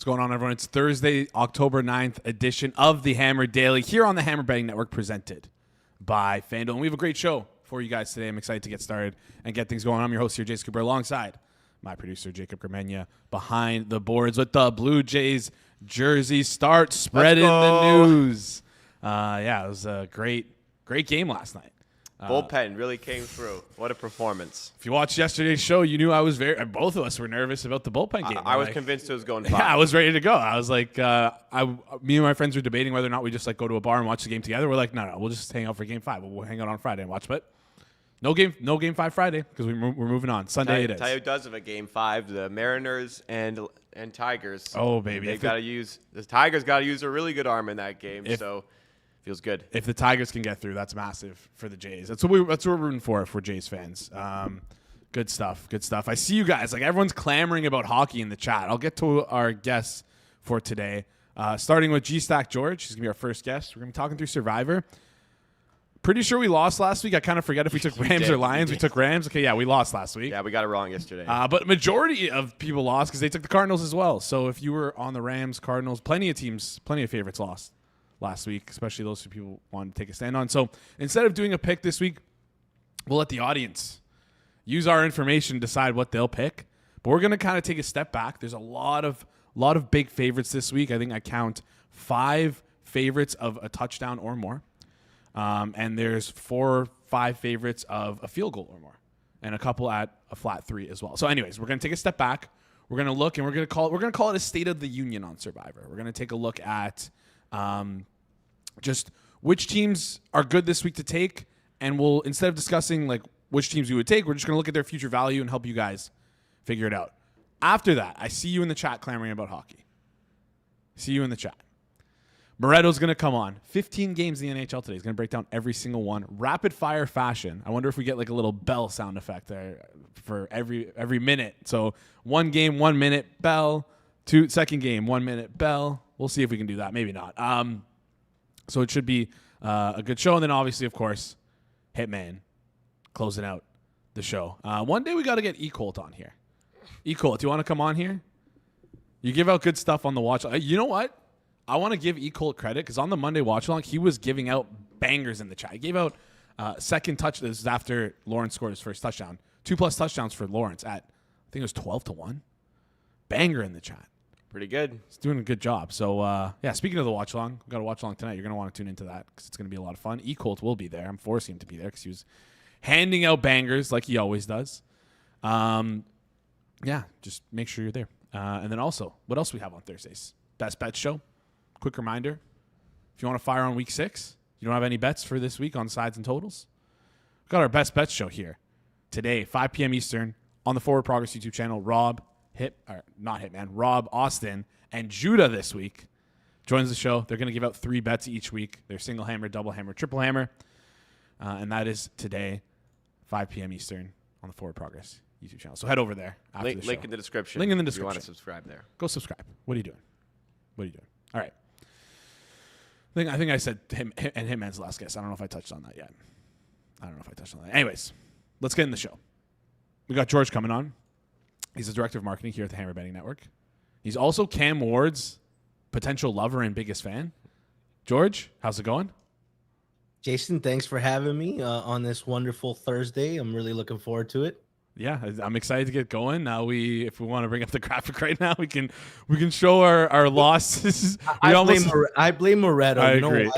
going on, everyone? It's Thursday, October 9th edition of the Hammer Daily here on the Hammer Betting Network, presented by FanDuel. And we have a great show for you guys today. I'm excited to get started and get things going. I'm your host here, Jason Cooper, alongside my producer, Jacob Gramenya, behind the boards with the Blue Jays jersey. Start spreading the news. It was a great game last night. Bullpen really came through. What a performance. If you watched yesterday's show, you knew I was both of us were nervous about the bullpen game. I was convinced it was going 5. Yeah, I was ready to go. I was like, me and my friends were debating whether or not we just go to a bar and watch the game together. We're like, no, we'll just hang out for game 5. We'll hang out on Friday and watch. But no game 5 Friday because we're moving on. Sunday it is. Tell you does have a game 5. The Mariners and Tigers. Oh baby, the Tigers got to use a really good arm in that game. So feels good. If the Tigers can get through, that's massive for the Jays. That's what we're rooting for if we're Jays fans. Good stuff. I see you guys. Everyone's clamoring about hockey in the chat. I'll get to our guests for today. Starting with G-Stack George. He's going to be our first guest. We're going to be talking through Survivor. Pretty sure we lost last week. I kind of forget if we took Rams or Lions. We took Rams. Okay, yeah, we lost last week. Yeah, we got it wrong yesterday. But majority of people lost because they took the Cardinals as well. So if you were on the Rams, Cardinals, plenty of favorites lost last week, especially those who people wanted to take a stand on. So instead of doing a pick this week, we'll let the audience use our information to decide what they'll pick. But we're going to kind of take a step back. There's a lot of big favorites this week. I think I count 5 favorites of a touchdown or more. And there's 4 or 5 favorites of a field goal or more, and a couple at a flat 3 as well. So anyways, we're going to take a step back. We're going to look, and we're going to call it a state of the union on Survivor. We're going to take a look at just which teams are good this week to take, and we'll, instead of discussing which teams we would take, we're just going to look at their future value and help you guys figure it out. After that, I see you in the chat clamoring about hockey. See you in the chat. Moretto's going to come on. 15 games in the NHL today. He's going to break down every single one. Rapid fire fashion. I wonder if we get a little bell sound effect there for every minute. So 1 game, 1 minute, bell. Second game, 1 minute, bell. We'll see if we can do that. Maybe not. So it should be a good show. And then obviously, of course, Hitman closing out the show. One day we got to get E-Colt on here. E-Colt, do you want to come on here? You give out good stuff on the watch. You know what? I want to give E-Colt credit because on the Monday watch-along, he was giving out bangers in the chat. He gave out second touch. This is after Lawrence scored his first touchdown. 2+ touchdowns for Lawrence at, I think it was 12-1. Banger in the chat. Pretty good. He's doing a good job. So, speaking of the watch-along, we've got a watch-along tonight. You're going to want to tune into that because it's going to be a lot of fun. E-Colt will be there. I'm forcing him to be there because he was handing out bangers like he always does. Just make sure you're there. And then also, what else we have on Thursdays? Best Bet Show. Quick reminder, if you want to fire on week 6, you don't have any bets for this week on sides and totals, we've got our best bets show here today, 5 p.m. Eastern on the Forward Progress YouTube channel. Rob, Austin, and Judah this week joins the show. They're going to give out 3 bets each week. They're single hammer, double hammer, triple hammer. And that is today, 5 p.m. Eastern on the Forward Progress YouTube channel. So head over there after the show. Link in the description. Link in the description. If you want to subscribe there. Go subscribe. What are you doing? All right. I think I said him and Hitman's the last guest. I don't know if I touched on that yet. Anyways, let's get in the show. We got George coming on. He's the director of marketing here at the Hammer Betting Network. He's also Cam Ward's potential lover and biggest fan. George, how's it going? Jason, thanks for having me on this wonderful Thursday. I'm really looking forward to it. Yeah, I'm excited to get going. Now if we want to bring up the graphic right now, we can show our losses. I blame Moretto. I agree.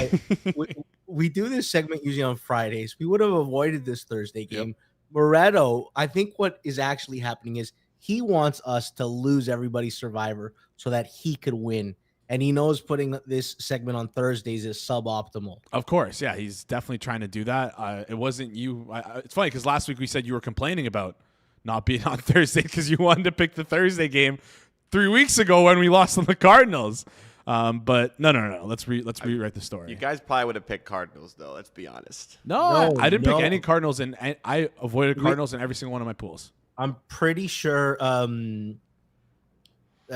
We do this segment usually on Fridays. We would have avoided this Thursday game. Yep. Moretto, I think what is actually happening is he wants us to lose everybody's Survivor so that he could win. And he knows putting this segment on Thursdays is suboptimal. Of course, yeah. He's definitely trying to do that. It wasn't you. It's funny because last week we said you were complaining about not being on Thursday because you wanted to pick the Thursday game 3 weeks ago when we lost on the Cardinals. But no. Let's rewrite the story. You guys probably would have picked Cardinals, though. Let's be honest. No, I didn't pick any Cardinals, and I avoided Cardinals in every single one of my pools. I'm pretty sure. I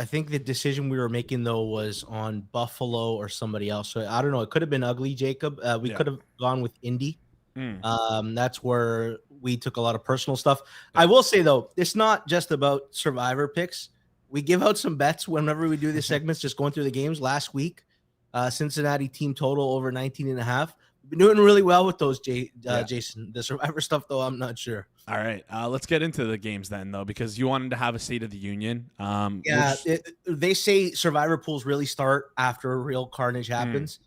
think the decision we were making, though, was on Buffalo or somebody else. So I don't know. It could have been ugly, Jacob. We could have gone with Indy. That's where we took a lot of personal stuff. I will say, though, it's not just about Survivor picks. we give out some bets whenever we do these segments, just going through the games. Last week, Cincinnati team total over 19.5. We've been doing really well with those, Jason. The Survivor stuff, though, I'm not sure. All right, let's get into the games then, though, because you wanted to have a State of the Union. They say Survivor pools really start after real carnage happens.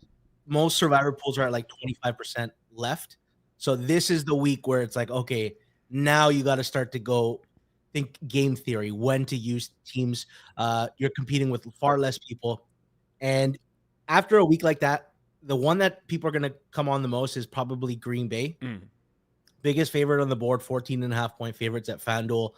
Most Survivor pools are at like 25% left. So this is the week where it's like, okay, now you got to start to go think game theory, when to use teams. You're competing with far less people. And after a week like that, the one that people are going to come on the most is probably Green Bay. Biggest favorite on the board, 14.5-point favorites at FanDuel.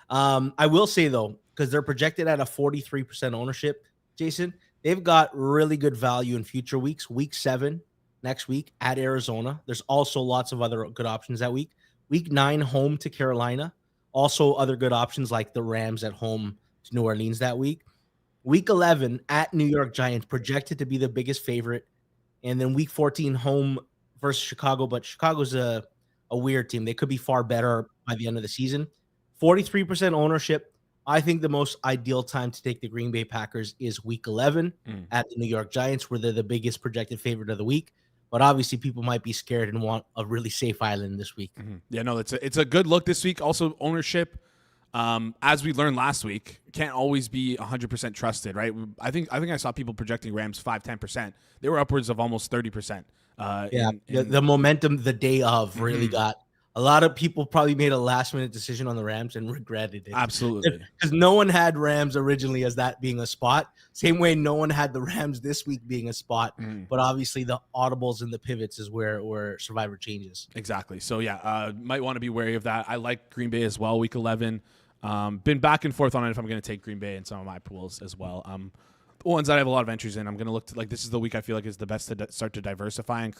I will say, though, because they're projected at a 43% ownership, Jason, they've got really good value in future weeks. Week 7 next week at Arizona. There's also lots of other good options that week. Week 9, home to Carolina. Also other good options like the Rams at home to New Orleans that week. Week 11 at New York Giants, projected to be the biggest favorite. And then week 14, home versus Chicago. But Chicago's a weird team. They could be far better by the end of the season. 43% ownership. I think the most ideal time to take the Green Bay Packers is week 11 at the New York Giants, where they're the biggest projected favorite of the week. But obviously, people might be scared and want a really safe island this week. Yeah, no, it's a good look this week. Also, ownership, as we learned last week, can't always be 100% trusted, right? I think I saw people projecting Rams 5-10%. They were upwards of almost 30%. The momentum the day of really got a lot of people probably made a last-minute decision on the Rams and regretted it. Absolutely. Because no one had Rams originally as that being a spot. Same way no one had the Rams this week being a spot. But obviously the audibles and the pivots is where Survivor changes. Exactly. So, might want to be wary of that. I like Green Bay as well, week 11. Been back and forth on it if I'm going to take Green Bay in some of my pools as well. The ones that I have a lot of entries in, I'm going to look to, like, this is the week I feel like is the best to start to diversify and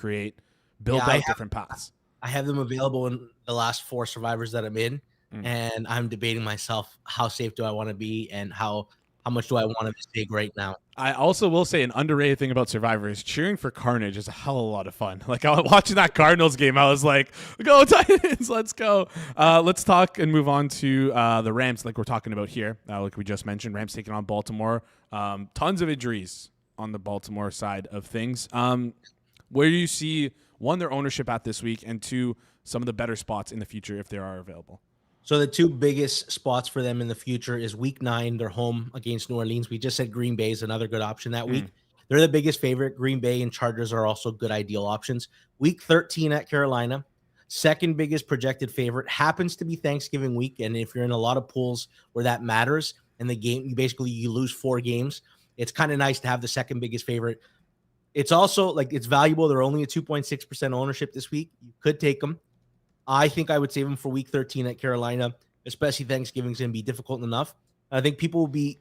build out different paths. I have them available in the last 4 Survivors that I'm in, and I'm debating myself, how safe do I want to be and how much do I want to take right now? I also will say an underrated thing about Survivor is cheering for Carnage is a hell of a lot of fun. Like, I was watching that Cardinals game, I was like, go Titans, let's go. Let's talk and move on to the Rams like we're talking about here. Like we just mentioned, Rams taking on Baltimore. Tons of injuries on the Baltimore side of things. Where do you see, one, their ownership at this week, and 2, some of the better spots in the future if they are available? So the 2 biggest spots for them in the future is week 9, they're home against New Orleans. We just said Green Bay is another good option that week. They're the biggest favorite. Green Bay and Chargers are also good ideal options. Week 13 at Carolina, second biggest projected favorite, happens to be Thanksgiving week. And if you're in a lot of pools where that matters in the game, you lose 4 games. It's kind of nice to have the second biggest favorite. It's also like it's valuable. They're only a 2.6% ownership this week. You could take them. I think I would save them for week 13 at Carolina, especially Thanksgiving's going to be difficult enough. I think people will be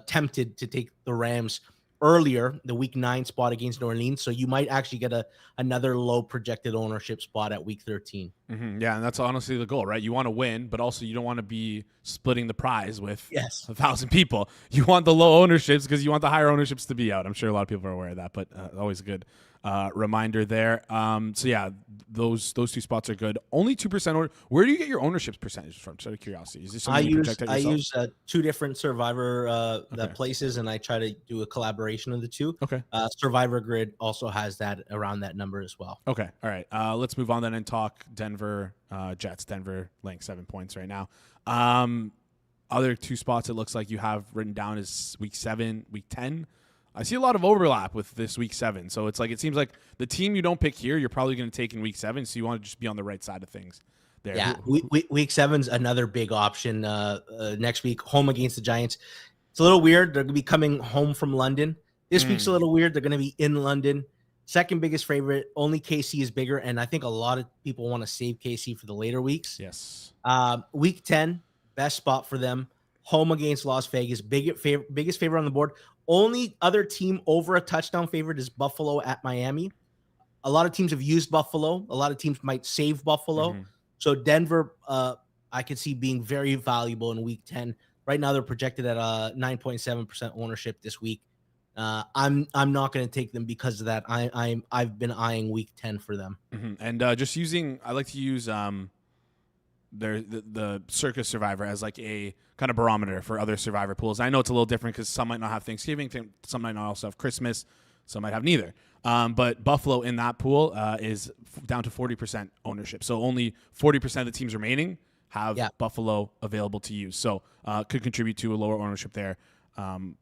tempted to take the Rams earlier, the week 9 spot against New Orleans. So you might actually get another low projected ownership spot at week 13. Yeah, and that's honestly the goal, right? You want to win, but also you don't want to be splitting the prize with 1,000 people. You want the low ownerships because you want the higher ownerships to be out. I'm sure a lot of people are aware of that, but always a good reminder there. Those 2 spots are good. Only 2%. Where do you get your ownership percentage from? Just out of curiosity, is this something you project out yourself? I use 2 different Survivor places, and I try to do a collaboration of the 2. Okay. Survivor Grid also has that around that number as well. Okay. All right. Let's move on then and talk Denver Jets. Denver laying 7 points right now. Other 2 spots it looks like you have written down is week 7, week 10. I see a lot of overlap with this week 7. So it's like, it seems like the team you don't pick here, you're probably going to take in week 7. So you want to just be on the right side of things there. Yeah. Week 7's another big option. Next week, home against the Giants. It's a little weird. They're going to be coming home from London. This week's a little weird. They're going to be in London. Second biggest favorite. Only KC is bigger. And I think a lot of people want to save KC for the later weeks. Yes. Week 10, best spot for them. Home against Las Vegas. Biggest favorite on the board. Only other team over a touchdown favorite is Buffalo at Miami. A lot of teams have used Buffalo. A lot of teams might save Buffalo. So Denver, I could see being very valuable in week 10. Right now, they're projected at a 9.7% ownership this week. I'm not going to take them because of that. I've been eyeing week 10 for them. And I like to use the Circus Survivor as like a kind of barometer for other Survivor pools. I know it's a little different because some might not have Thanksgiving, some might not also have Christmas, some might have neither. But Buffalo in that pool is down to 40% ownership. So only 40% of the teams remaining have Buffalo available to use. So could contribute to a lower ownership there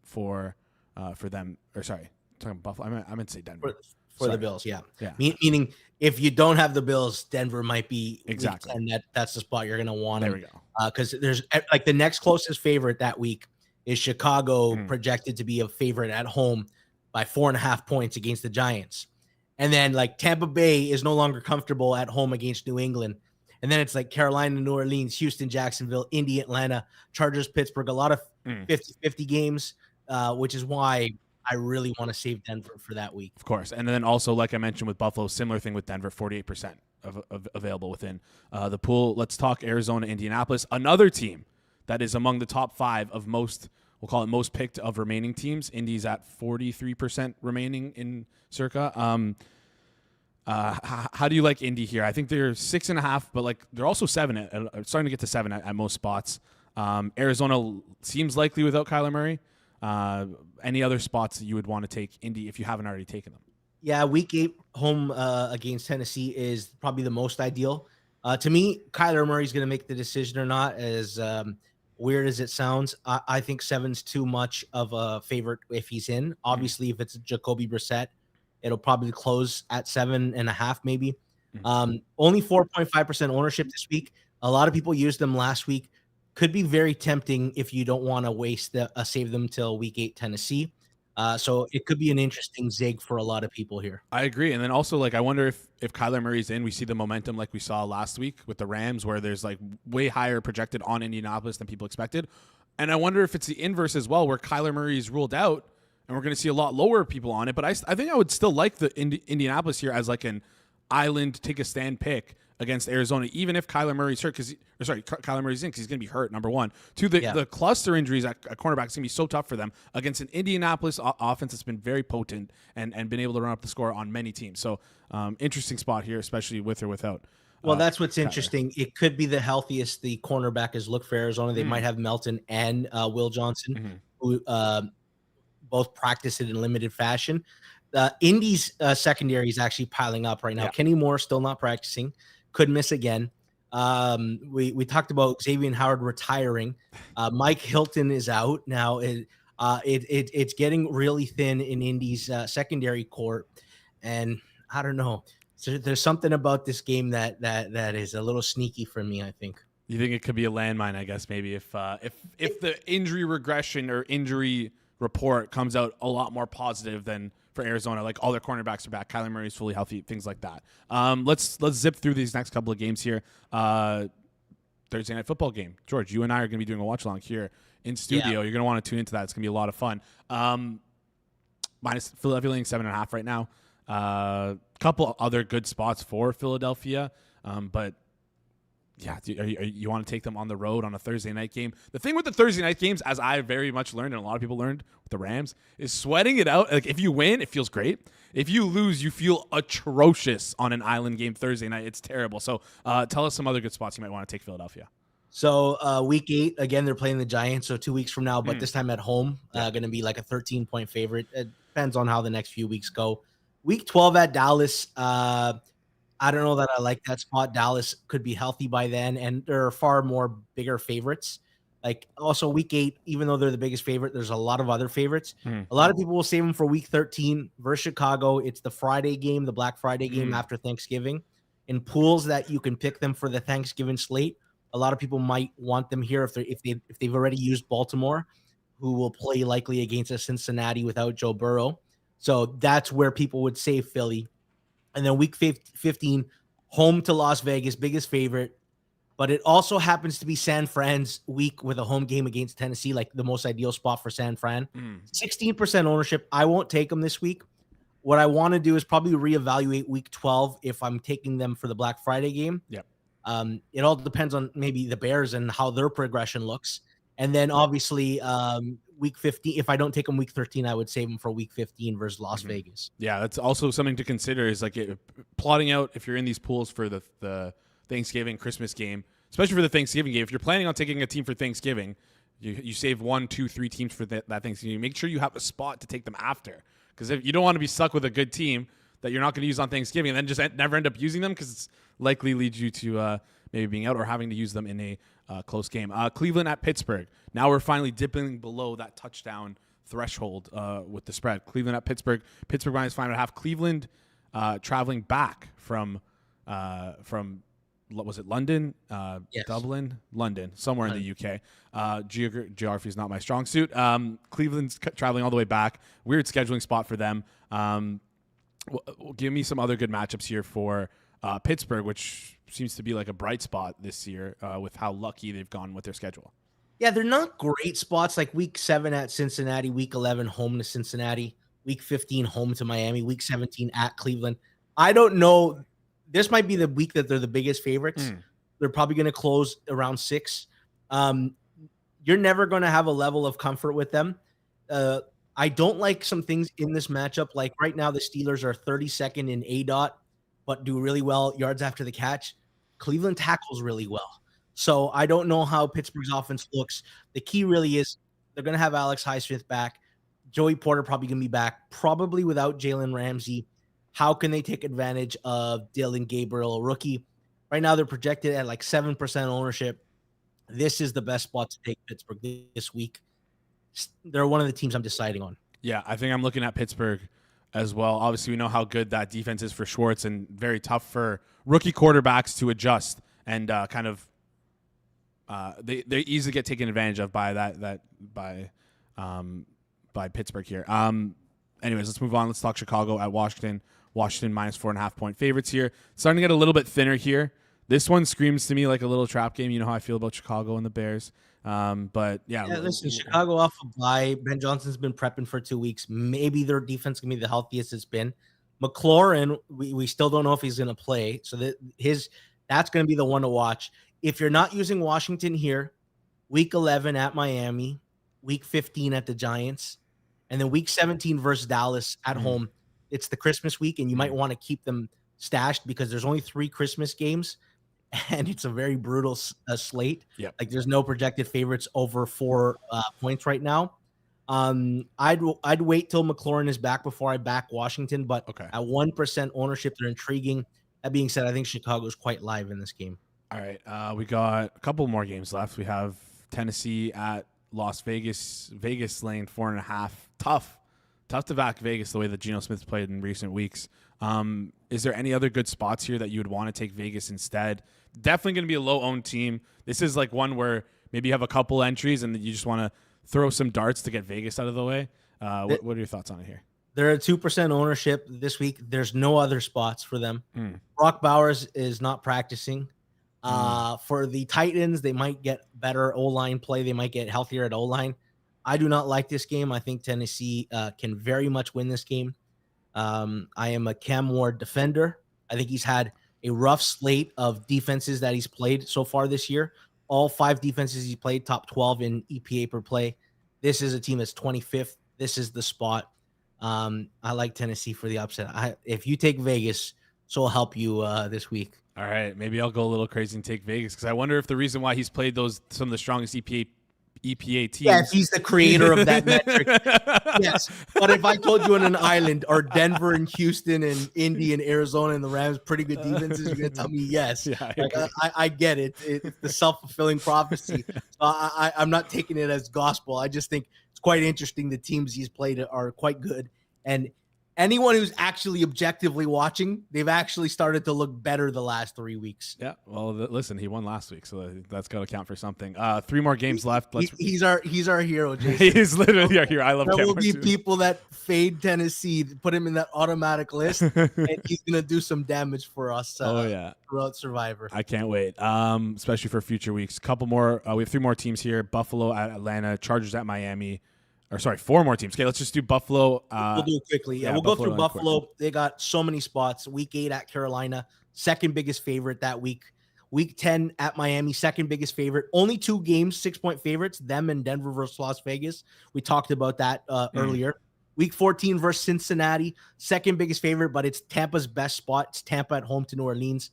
for them. Or sorry, talking about Buffalo. I meant to say Denver. For the Bills, yeah. Meaning if you don't have the Bills, Denver might be exactly. And that's the spot you're going to want. There we go. Because there's like the next closest favorite that week is Chicago, projected to be a favorite at home by 4.5 points against the Giants. And then like Tampa Bay is no longer comfortable at home against New England. And then it's like Carolina, New Orleans, Houston, Jacksonville, Indy, Atlanta, Chargers, Pittsburgh, a lot of 50-50 games, which is why I really want to save Denver for that week. Of course. And then also, like I mentioned with Buffalo, similar thing with Denver, 48% of available within the pool. Let's talk Arizona, Indianapolis, another team that is among the top 5 of most, we'll call it most picked of remaining teams. Indy's at 43% remaining in circa. How do you like Indy here? I think they're 6.5, but like they're also 7, starting to get to 7 at most spots. Arizona seems likely without Kyler Murray. Any other spots that you would want to take Indy if you haven't already taken them? Yeah, week 8 home against Tennessee is probably the most ideal. To me, Kyler Murray's going to make the decision or not, as weird as it sounds. I think 7's too much of a favorite if he's in. Obviously, if it's Jacoby Brissett, it'll probably close at 7.5 maybe. Only 4.5% ownership this week. A lot of people used them last week. Could be very tempting if you don't want to waste save them till week 8 Tennessee. So it could be an interesting zig for a lot of people here. I agree. And then also, like, I wonder if Kyler Murray's in, we see the momentum like we saw last week with the Rams, where there's like way higher projected on Indianapolis than people expected. And I wonder if it's the inverse as well, where Kyler Murray is ruled out and we're going to see a lot lower people on it. But I think I would still like the Indianapolis here as like an island take a stand pick against Arizona, even if Kyler Murray's hurt, Kyler Murray's in because he's going to be hurt, number one. Two, the cluster injuries at cornerback is going to be so tough for them against an Indianapolis offense that's been very potent and been able to run up the score on many teams. So interesting spot here, especially with or without. Well, that's what's interesting. It could be the healthiest the cornerback has looked for Arizona. They might have Melton and Will Johnson, who both practice it in limited fashion. Indy's secondary is actually piling up right now. Yeah. Kenny Moore still not practicing. Could miss again. We talked about Xavier Howard retiring. Mike Hilton is out now. It's getting really thin in Indy's secondary court, and I don't know. So there's something about this game that is a little sneaky for me, I think. You think it could be a landmine? I guess maybe if the injury regression or injury report comes out a lot more positive than for Arizona, like all their cornerbacks are back, Kyler Murray's fully healthy, things like that. Let's zip through these next couple of games here. Thursday night football game. George, you and I are going to be doing a watch along here in studio. Yeah. You're going to want to tune into that. It's going to be a lot of fun. Minus Philadelphia laying 7.5 right now. Couple other good spots for Philadelphia, but yeah, you want to take them on the road on a Thursday night game. The thing with the Thursday night games, as I very much learned, and a lot of people learned with the Rams, is sweating it out. Like, if you win, it feels great. If you lose, you feel atrocious on an island game Thursday night. It's terrible. So tell us some other good spots you might want to take Philadelphia. So week 8, again, they're playing the Giants, so 2 weeks from now, but this time at home, going to be like a 13-point favorite. It depends on how the next few weeks go. Week 12 at Dallas, I don't know that I like that spot. Dallas could be healthy by then, and there are far more bigger favorites. Like, also week 8, even though they're the biggest favorite, there's a lot of other favorites. A lot of people will save them for week 13 versus Chicago. It's the Friday game, the Black Friday game after Thanksgiving. In pools that you can pick them for the Thanksgiving slate, a lot of people might want them here if they've already used Baltimore, who will play likely against a Cincinnati without Joe Burrow. So that's where people would save Philly. And then week 15, home to Las Vegas, biggest favorite. But it also happens to be San Fran's week with a home game against Tennessee, like the most ideal spot for San Fran. 16% ownership. I won't take them this week. What I want to do is probably reevaluate week 12 if I'm taking them for the Black Friday game. Yep. It all depends on maybe the Bears and how their progression looks. And then obviously week 15, if I don't take them week 13, I would save them for week 15 versus Las Vegas. Yeah, that's also something to consider is like plotting out if you're in these pools for the Thanksgiving, Christmas game, especially for the Thanksgiving game. If you're planning on taking a team for Thanksgiving, you save 1, 2, 3 teams for that Thanksgiving. Make sure you have a spot to take them after, because if you don't want to be stuck with a good team that you're not going to use on Thanksgiving and then just never end up using them, because it's likely leads you to maybe being out or having to use them in a close game. Cleveland at Pittsburgh. Now we're finally dipping below that touchdown threshold with the spread. Cleveland at Pittsburgh. Pittsburgh minus 5.5. Cleveland traveling back from what was it, London, Yes. Dublin, London, somewhere in the UK. Geography is not my strong suit. Cleveland's traveling all the way back. Weird scheduling spot for them. Give me some other good matchups here for Pittsburgh, which seems to be like a bright spot this year with how lucky they've gone with their schedule. Yeah, they're not great spots, like week 7 at Cincinnati, week 11 home to Cincinnati, week 15 home to Miami, week 17 at Cleveland. I don't know. This might be the week that they're the biggest favorites. They're probably going to close around 6. You're never going to have a level of comfort with them. I don't like some things in this matchup. Like right now, the Steelers are 32nd in ADOT, but do really well yards after the catch. Cleveland tackles really well. So I don't know how Pittsburgh's offense looks. The key really is they're going to have Alex Highsmith back. Joey Porter probably going to be back, probably without Jalen Ramsey. How can they take advantage of Dylan Gabriel, a rookie? Right now, they're projected at like 7% ownership. This is the best spot to take Pittsburgh this week. They're one of the teams I'm deciding on. Yeah, I think I'm looking at Pittsburgh as well. Obviously, we know how good that defense is for Schwartz, and very tough for rookie quarterbacks to adjust and kind of they easily get taken advantage of by by Pittsburgh here. Anyways, let's move on. Let's talk Chicago at Washington. Washington minus 4.5 point favorites here. Starting to get a little bit thinner here. This one screams to me like a little trap game. You know how I feel about Chicago and the Bears. But yeah. Listen, Chicago off a bye. Ben Johnson's been prepping for 2 weeks. Maybe their defense can be the healthiest it's been. McLaurin, we still don't know if he's going to play. So that's going to be the one to watch. If you're not using Washington here, week 11 at Miami, week 15 at the Giants, and then week 17 versus Dallas at home. It's the Christmas week, and you might want to keep them stashed because there's only 3 Christmas games, and it's a very brutal slate. Yep. Like there's no projected favorites over 4 points right now. I'd wait till McLaurin is back before I back Washington, but at 1% ownership, they're intriguing. That being said, I think Chicago's quite live in this game. All right, we got a couple more games left. We have Tennessee at Las Vegas. Vegas laying 4.5. Tough to back Vegas the way that Geno Smith's played in recent weeks. Is there any other good spots here that you would want to take Vegas instead? Definitely going to be a low-owned team. This is like one where maybe you have a couple entries and you just want to throw some darts to get Vegas out of the way. What are your thoughts on it here? They're at 2% ownership this week. There's no other spots for them. Brock Bowers is not practicing. For the Titans, they might get better O-line play. They might get healthier at O-line. I do not like this game. I think Tennessee can very much win this game. I am a Cam Ward defender. I think he's had a rough slate of defenses that he's played so far this year. All 5 defenses he's played, top 12 in EPA per play. This is a team that's 25th. This is the spot. I like Tennessee for the upset. If you take Vegas, so will help you this week. All right, maybe I'll go a little crazy and take Vegas because I wonder if the reason why he's played some of the strongest EPA teams. Yeah, if he's the creator of that metric. Yes. But if I told you on an island or Denver and Houston and Indy and Arizona and the Rams, pretty good defenses, you're going to tell me yes. Yeah, I get it. It's the self-fulfilling prophecy. So I'm not taking it as gospel. I just think it's quite interesting. The teams he's played are quite good. And anyone who's actually objectively watching, they've actually started to look better the last 3 weeks. Yeah. Well, listen, he won last week, so that's got to count for something. 3 more games left. He's our hero, Jason. He's literally our hero. I love. There will be people that fade Tennessee, put him in that automatic list, and he's gonna do some damage for us. Throughout Survivor. I can't wait. Especially for future weeks. Couple more. We have 3 more teams here: Buffalo at Atlanta, Chargers at Miami. 4 more teams. Okay, let's just do Buffalo. We'll do it quickly. Yeah, we'll go through Buffalo. They got so many spots. Week 8 at Carolina, second biggest favorite that week. Week 10 at Miami, second biggest favorite. Only 2 games, 6-point favorites, them and Denver versus Las Vegas. We talked about that earlier. Week 14 versus Cincinnati, second biggest favorite, but it's Tampa's best spot. It's Tampa at home to New Orleans.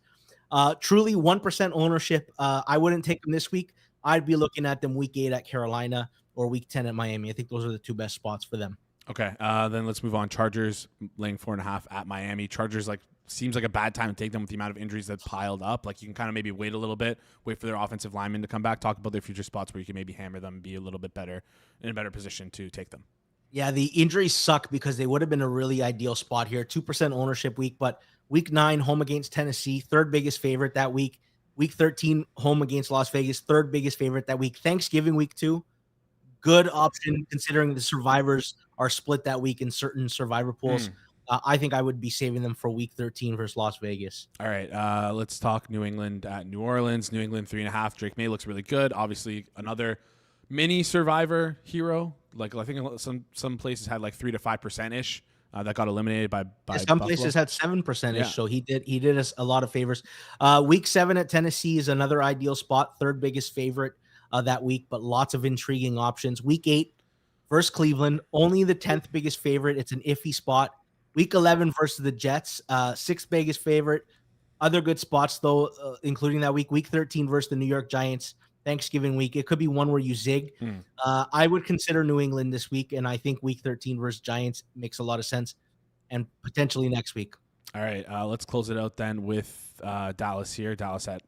Truly 1% ownership. I wouldn't take them this week. I'd be looking at them week 8 at Carolina or week 10 at Miami. I think those are the two best spots for them. Okay, then let's move on. Chargers laying 4.5 at Miami. Chargers seems like a bad time to take them with the amount of injuries that piled up. Like you can kind of maybe wait a little bit, wait for their offensive linemen to come back, talk about their future spots where you can maybe hammer them, be a little bit better in a better position to take them. Yeah, the injuries suck because they would have been a really ideal spot here. 2% ownership week, but week 9 home against Tennessee, third biggest favorite that week. Week 13 home against Las Vegas, third biggest favorite that week. Thanksgiving week 2, good option considering the survivors are split that week in certain survivor pools. I think I would be saving them for week 13 versus Las Vegas. All right, let's talk New England at New Orleans. New England 3.5. Drake May looks really good. Obviously, another mini survivor hero. Like I think some places had like 3 to 5% ish that got eliminated by some Buffalo. places had 7% ish. So he did us a lot of favors. Week 7 at Tennessee is another ideal spot, third biggest favorite that week, but lots of intriguing options. Week 8 versus Cleveland, only the 10th biggest favorite. It's an iffy spot. Week 11 versus the Jets, 6th biggest favorite. Other good spots, though, including that week. Week 13 versus the New York Giants, Thanksgiving week. It could be one where you zig. I would consider New England this week, and I think week 13 versus Giants makes a lot of sense, and potentially next week. All right, let's close it out then with Dallas here. Dallas at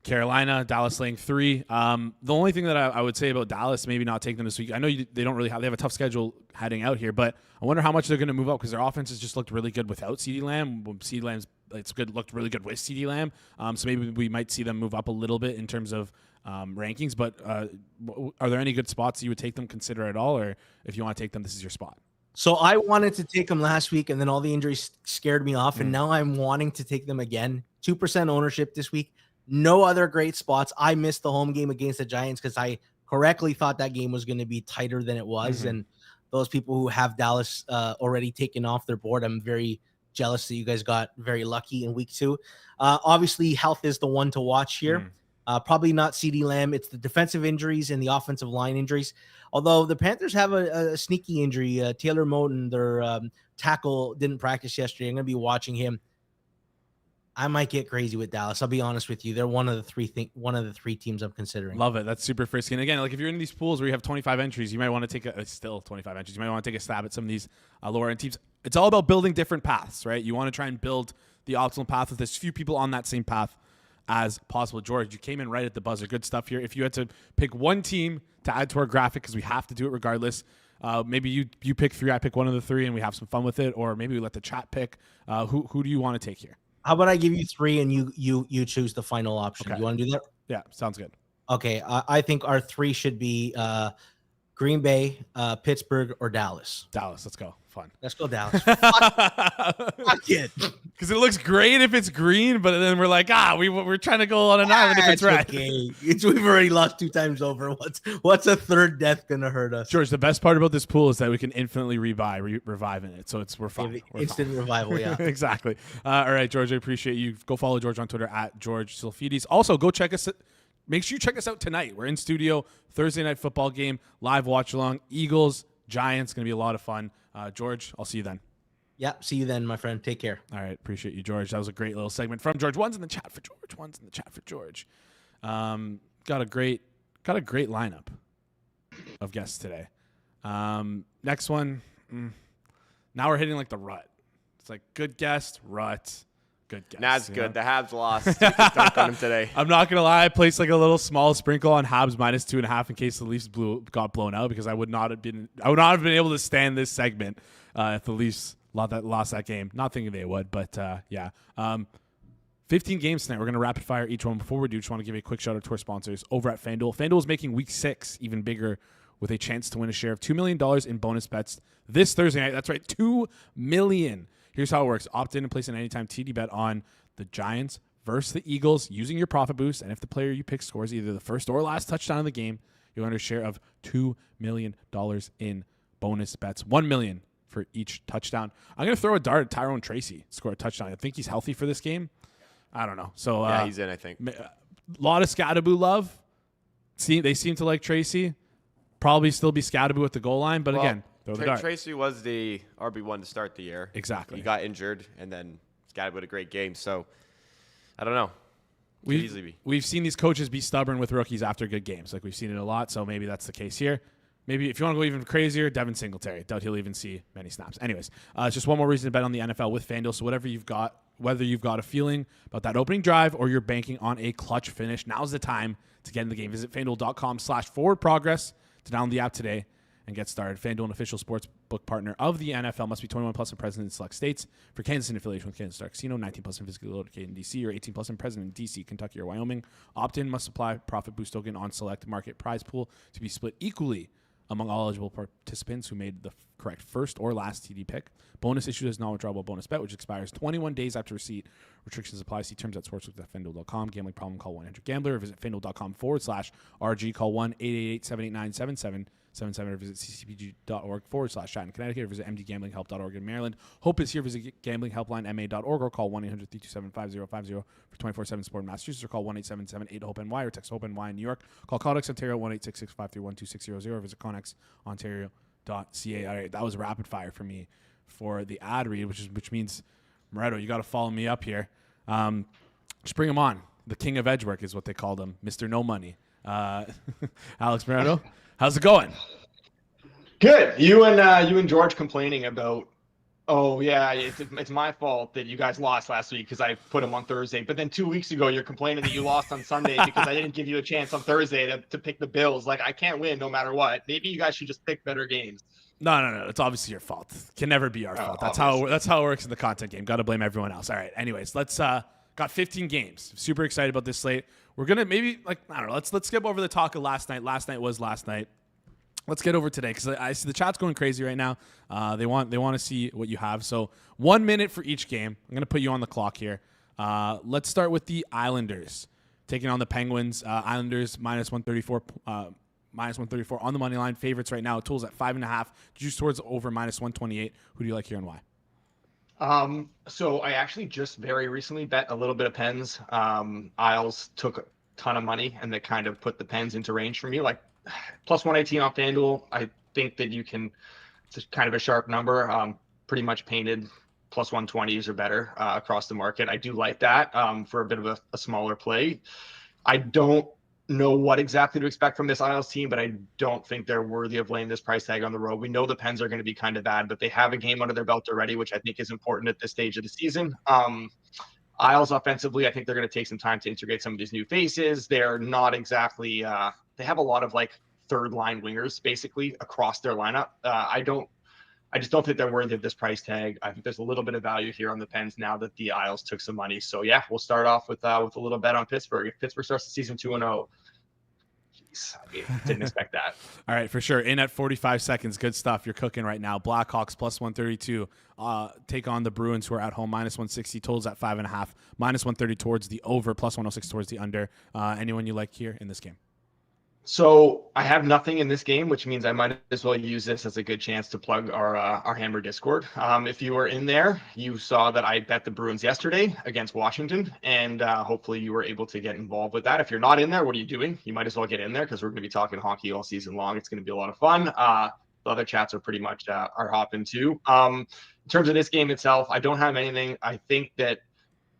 Carolina. Dallas laying 3. The only thing that I would say about Dallas, maybe not take them this week. I know they don't really they have a tough schedule heading out here, but I wonder how much they're going to move up because their offense has just looked really good without CeeDee Lamb. CeeDee Lamb's looked really good with CeeDee Lamb. So maybe we might see them move up a little bit in terms of rankings. But are there any good spots you would take them, consider at all, or if you want to take them, this is your spot? So I wanted to take them last week, and then all the injuries scared me off, and now I'm wanting to take them again. 2% ownership this week. No other great spots. I missed the home game against the Giants because I correctly thought that game was going to be tighter than it was. And those people who have Dallas already taken off their board, I'm very jealous that you guys got very lucky in week 2. Obviously, health is the one to watch here. Probably not CeeDee Lamb. It's the defensive injuries and the offensive line injuries. Although the Panthers have a sneaky injury. Taylor Moton, their tackle, didn't practice yesterday. I'm going to be watching him. I might get crazy with Dallas. I'll be honest with you. They're one of the three teams I'm considering. Love it. That's super frisky. And again, like if you're in these pools where you have 25 entries, you might want to take still 25 entries. You might want to take a stab at some of these lower end teams. It's all about building different paths, right? You want to try and build the optimal path with as few people on that same path as possible. George, you came in right at the buzzer. Good stuff here. If you had to pick one team to add to our graphic, because we have to do it regardless, maybe you pick 3, I pick one of the 3, and we have some fun with it, or maybe we let the chat pick. Who do you want to take here? How about I give you 3 and you choose the final option? Okay. You want to do that? Yeah, sounds good. Okay, I think our 3 should be Green Bay, Pittsburgh, or Dallas. Dallas, let's go. Fun. Let's go Dallas. Fuck it. Because it looks great if it's green, but then we're like, we're trying to go on an island if it's red. Okay. We've already lost 2 times over. What's a third death gonna hurt us? George, the best part about this pool is that we can infinitely revive in it, so we're fine. Instant revival, yeah. Exactly. All right, George, I appreciate you. Go follow George on Twitter at George Tsilfidis. Also, go check us. Make sure you check us out tonight. We're in studio, Thursday night football game, live watch along. Eagles, Giants, going to be a lot of fun. George, I'll see you then. Yeah, see you then, my friend. Take care. All right, appreciate you, George. That was a great little segment from George. One's in the chat for George. Got a great lineup of guests today. Next one. Now we're hitting like the rut. It's like good guest, rut. Good guess. That's good. The Habs lost. Dunk on him today. I'm not gonna lie. I placed like a little small sprinkle on Habs minus 2.5 in case the Leafs got blown out because I would not have been able to stand this segment if the Leafs lost that game. Not thinking they would, but yeah. 15 games tonight. We're gonna rapid fire each one. Before we do, just want to give a quick shout out to our sponsors over at FanDuel. FanDuel is making Week 6 even bigger with a chance to win a share of $2 million in bonus bets this Thursday night. That's right, $2 million. Here's how it works. Opt in and place an anytime TD bet on the Giants versus the Eagles using your profit boost. And if the player you pick scores either the first or last touchdown of the game, you'll earn a share of $2 million in bonus bets. $1 million for each touchdown. I'm going to throw a dart at Tyrone Tracy to score a touchdown. I think he's healthy for this game. I don't know. So yeah, he's in, I think. A lot of Scadaboo love. They seem to like Tracy. Probably still be Scadaboo at the goal line. But again, Tracy was the RB1 to start the year. Exactly. He got injured, and then Scadaboo had a great game. So, I don't know. Could easily be. We've seen these coaches be stubborn with rookies after good games. Like, we've seen it a lot, so maybe that's the case here. Maybe if you want to go even crazier, Devin Singletary. Doubt he'll even see many snaps. Anyways, it's just one more reason to bet on the NFL with FanDuel. So whether you've got a feeling about that opening drive or you're banking on a clutch finish, now's the time to get in the game. Visit FanDuel.com/forwardprogress to download the app today and get started. FanDuel, an official sports book partner of the NFL, must be 21 plus and present in select states. For Kansas, in affiliation with Kansas Star Casino, 19 plus and physically located in D.C. or 18 plus and present in D.C., Kentucky, or Wyoming. Opt-in must apply profit boost token on select market prize pool to be split equally among all eligible participants who made the correct first or last TD pick. Bonus issued as non-withdrawable bonus bet, which expires 21 days after receipt. Restrictions apply. See terms at sportsbook.fanduel.com. Gambling problem, call 1-800-GAMBLER or visit fanduel.com/RG. Call 1-888-789-7777 or visit ccpg.org/chat in Connecticut or visit mdgamblinghelp.org in Maryland. Hope is here. Visit gamblinghelplinema.org or call 1-800-327-5050 for 24/7 support in Massachusetts or call 1-877-8-HOPE-NY or text HOPE-NY in New York. Call Connex Ontario 1-866-531-2600 or visit connexontario.ca. All right, that was rapid fire for me for the ad read, which means, Moretto, you got to follow me up here. Just bring him on. The king of edge work is what they called him, Mr. No Money. Alex Moretto, how's it going? Good. You and George complaining about, oh yeah, it's my fault that you guys lost last week because I put them on Thursday. But then 2 weeks ago, you're complaining that you lost on Sunday because I didn't give you a chance on Thursday to pick the Bills. Like, I can't win no matter what. Maybe you guys should just pick better games. No. It's obviously your fault. Can never be our fault. That's how it works in the content game. Got to blame everyone else. All right. Anyways, let's got 15 games. Super excited about this slate. We're gonna maybe let's skip over the talk of last night. Last night was last night. Let's get over today because I see the chat's going crazy right now. They want to see what you have. So 1 minute for each game. I'm gonna put you on the clock here. Let's start with the Islanders taking on the Penguins. Islanders -134. -134 on the money line. Favorites right now. Tools at 5.5. Juice towards over -128. Who do you like here and why? So I actually just very recently bet a little bit of Pens. Isles took a ton of money and they kind of put the Pens into range for me, like +118 off FanDuel. I think that it's kind of a sharp number. Pretty much painted +120s or better across the market. I do like that for a bit of a smaller play. I don't know what exactly to expect from this Isles team, but I don't think they're worthy of laying this price tag on the road. We know the Pens are going to be kind of bad, but they have a game under their belt already, which I think is important at this stage of the season. Isles offensively, I think they're going to take some time to integrate some of these new faces. They're not exactly they have a lot of like third line wingers basically across their lineup. I just don't think they're worthy of this price tag. I think there's a little bit of value here on the Pens now that the Isles took some money. So yeah, we'll start off with a little bet on Pittsburgh. If Pittsburgh starts the season 2-0, jeez, I didn't expect that. All right, for sure. In at 45 seconds, good stuff. You're cooking right now. Blackhawks +132 take on the Bruins, who are at home -160. Totals at 5.5. -130 towards the over. +106 towards the under. Anyone you like here in this game? So I have nothing in this game, which means I might as well use this as a good chance to plug our Hammer Discord. If you were in there, you saw that I bet the Bruins yesterday against Washington, and hopefully you were able to get involved with that. If you're not in there, what are you doing? You might as well get in there because we're going to be talking hockey all season long. It's going to be a lot of fun. The other chats are pretty much are hopping too. In terms of this game itself, I don't have anything. I think that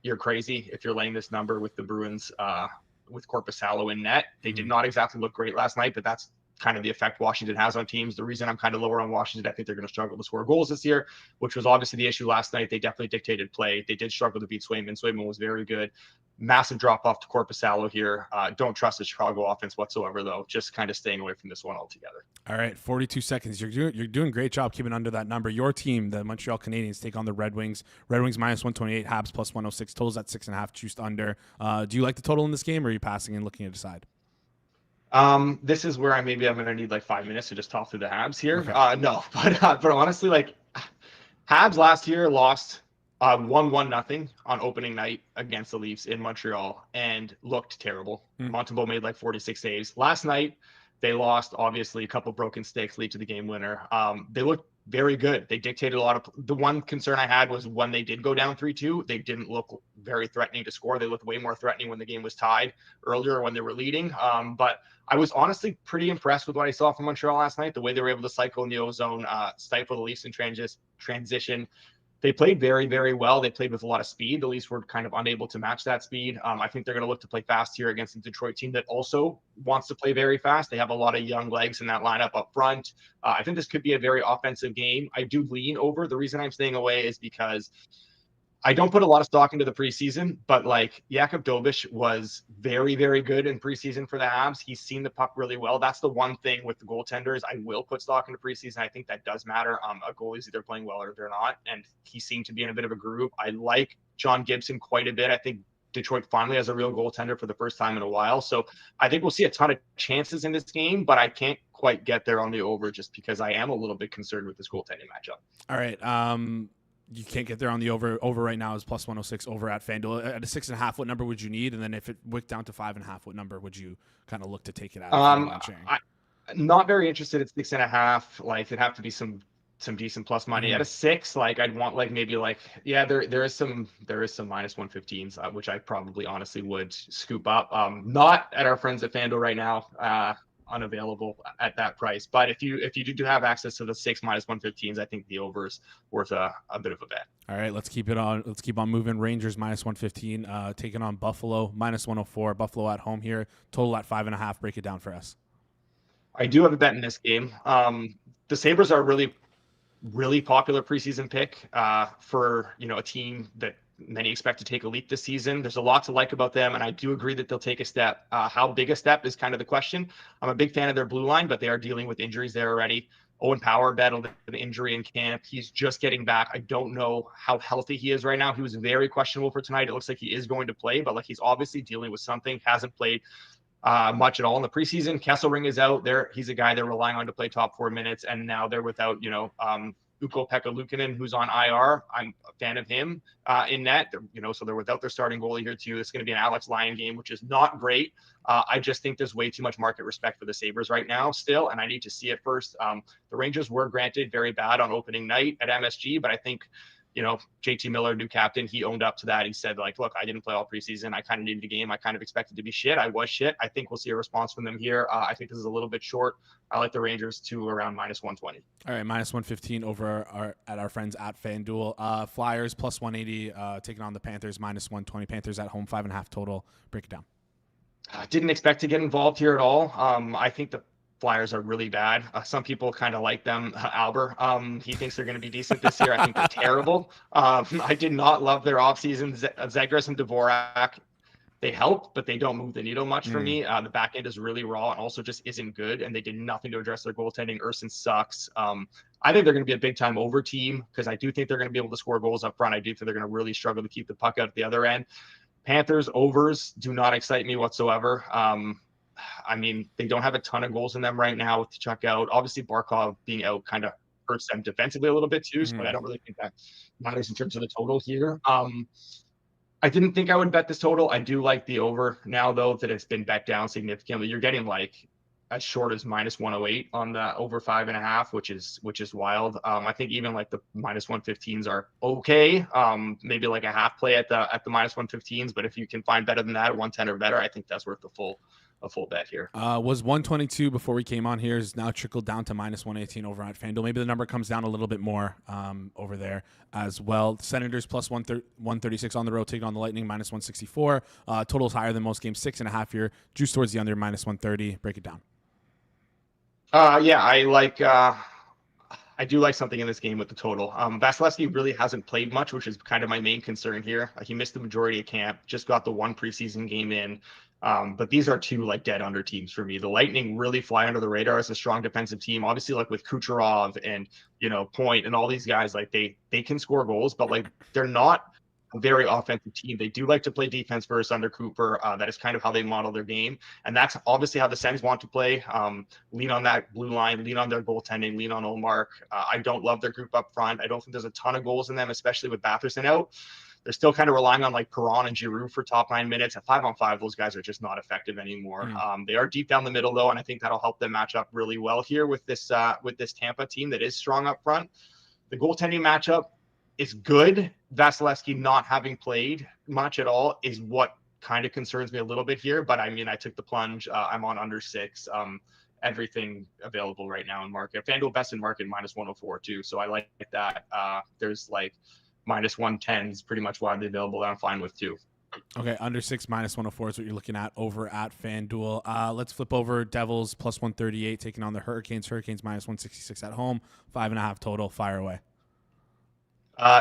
you're crazy if you're laying this number with the Bruins with Korpisalo in net. They did not exactly look great last night, but that's kind of the effect Washington has on teams. The reason I'm kind of lower on Washington, I think they're going to struggle to score goals this year, which was obviously the issue last night. They definitely dictated play. They did struggle to beat Swayman. Swayman was very good. Massive drop off to Korpisalo here. Don't trust the Chicago offense whatsoever, though. Just kind of staying away from this one altogether. All right, 42 seconds. You're doing a great job keeping under that number. Your team, the Montreal Canadiens, take on the Red Wings. Red Wings -128, Habs +106. Totals at 6.5, juiced under. Do you like the total in this game, or are you passing and looking to decide? This is where I'm going to need like 5 minutes to just talk through the Habs here. Okay. No, but honestly, like Habs last year lost 1-1-0 on opening night against the Leafs in Montreal and looked terrible. Montembeault made like 46 saves. Last night, they lost, obviously, a couple broken sticks lead to the game winner. They looked very good. They dictated a lot of – the one concern I had was when they did go down 3-2, they didn't look very threatening to score. They looked way more threatening when the game was tied earlier when they were leading. But I was honestly pretty impressed with what I saw from Montreal last night, the way they were able to cycle in the ozone, stifle the Leafs in transition. They played very, very well. They played with a lot of speed. The Leafs were kind of unable to match that speed. I think they're going to look to play fast here against a Detroit team that also wants to play very fast. They have a lot of young legs in that lineup up front. I think this could be a very offensive game. I do lean over. The reason I'm staying away is because I don't put a lot of stock into the preseason, but like Jakub Dobeš was very, very good in preseason for the Habs. He's seen the puck really well. That's the one thing with the goaltenders. I will put stock into preseason. I think that does matter. A goalie's either playing well or they're not, and he seemed to be in a bit of a groove. I like John Gibson quite a bit. I think Detroit finally has a real goaltender for the first time in a while. So I think we'll see a ton of chances in this game, but I can't quite get there on the over just because I am a little bit concerned with this goaltending matchup. All right. You can't get there on the over. Over right now is plus 106 over at FanDuel. At a 6.5, what number would you need? And then if it wicked down to 5.5, what number would you kind of look to take it at? I'm not very interested at 6.5. Like it'd have to be some decent plus money. At a 6, like I'd want like maybe like there is some minus 115s, which I probably honestly would scoop up. Not at our friends at FanDuel right now. Unavailable at that price, but if you do have access to the 6 minus 115s, I think the over's worth a bit of a bet. All right, let's keep on moving. Rangers minus 115, taking on Buffalo minus 104. Buffalo at home here, total at 5.5. Break it down for us. I do have a bet in this game. The Sabres are a really popular preseason pick for a team that many expect to take a leap this season. There's a lot to like about them, and I do agree that they'll take a step. How big a step is kind of the question. I'm a big fan of their blue line, but they are dealing with injuries there already. Owen Power battled an injury in camp. He's just getting back. I don't know how healthy he is right now. He was very questionable for tonight. It looks like he is going to play, but like he's obviously dealing with something. Hasn't played much at all in the preseason. Kesselring is out there. He's a guy they're relying on to play top 4 minutes, and now they're without, Ukko-Pekka Luukkonen, who's on IR. I'm a fan of him in net. So they're without their starting goalie here too. It's going to be an Alex Lyon game, which is not great. I just think there's way too much market respect for the Sabres right now still, and I need to see it first. The Rangers were granted very bad on opening night at MSG, but I think JT Miller, new captain, he owned up to that. He said, like, look, I didn't play all preseason. I kind of needed a game. I kind of expected to be shit. I was shit. I think we'll see a response from them here. I think this is a little bit short. I like the Rangers to around minus 120. All right, minus 115 over at our friends at FanDuel. Flyers plus 180, taking on the Panthers, minus 120. Panthers at home, 5.5 total. Break it down. I didn't expect to get involved here at all. I think the Flyers are really bad. Some people kind of like them. Albert, he thinks they're going to be decent this year. I think they're terrible. I did not love their offseason. Zegras and Dvorak, they help, but they don't move the needle much for me. The back end is really raw and also just isn't good, and they did nothing to address their goaltending. Urson sucks. I think they're going to be a big-time over team because I do think they're going to be able to score goals up front. I do think they're going to really struggle to keep the puck out at the other end. Panthers overs do not excite me whatsoever. They don't have a ton of goals in them right now with Tkachuk out. Obviously, Barkov being out kind of hurts them defensively a little bit too, so I don't really think that matters in terms of the total here. I didn't think I would bet this total. I do like the over now, though, that it's been bet down significantly. You're getting like as short as minus 108 on the over 5.5, which is wild. I think even like the minus 115s are okay. Maybe like a half play at the minus 115s, but if you can find better than that, 110 or better, I think that's worth a full bet here. Was 122 before we came on here, is now trickled down to minus 118 over at FanDuel. Maybe the number comes down a little bit more over there as well. Senators plus 136 on the road, taking on the Lightning, minus 164. Total's higher than most games, 6.5 here. Juice towards the under, minus 130. Break it down. I do like something in this game with the total. Vasilevsky really hasn't played much, which is kind of my main concern here. He missed the majority of camp, just got the one preseason game in. But these are two like dead under teams for me. The Lightning really fly under the radar as a strong defensive team. Obviously, like with Kucherov and Point and all these guys, like they can score goals, but like they're not a very offensive team. They do like to play defense first under Cooper. That is kind of how they model their game, and that's obviously how the Sens want to play. Lean on that blue line, lean on their goaltending, lean on Olmark. I don't love their group up front. I don't think there's a ton of goals in them, especially with Batherson out. They're still kind of relying on like Perron and Giroux for top 9 minutes. At 5-on-5, those guys are just not effective anymore. They are deep down the middle though, and I think that'll help them match up really well here with this Tampa team that is strong up front. The goaltending matchup is good. Vasilevsky not having played much at all is what kind of concerns me a little bit here. But I mean, I took the plunge. I'm on under 6. Everything available right now in market. FanDuel best in market minus 104 too. So I like that. There's like minus 110 is pretty much widely available that I'm fine with too. Okay, under 6 minus 104 is what you're looking at over at FanDuel. Let's flip over. Devils plus 138 taking on the Hurricanes. Hurricanes minus 166 at home. 5.5 total. Fire away.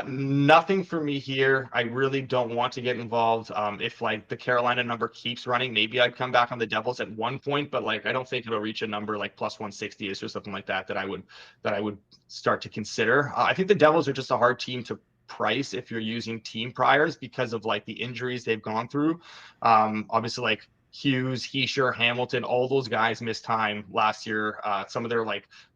Nothing for me here. I really don't want to get involved. If like the Carolina number keeps running, maybe I'd come back on the Devils at one point, but like I don't think it'll reach a number like plus 160 or something like that I would start to consider. I think the Devils are just a hard team to price if you're using team priors because of like the injuries they've gone through. Obviously like Hughes, Heischer, Hamilton, all those guys missed time last year.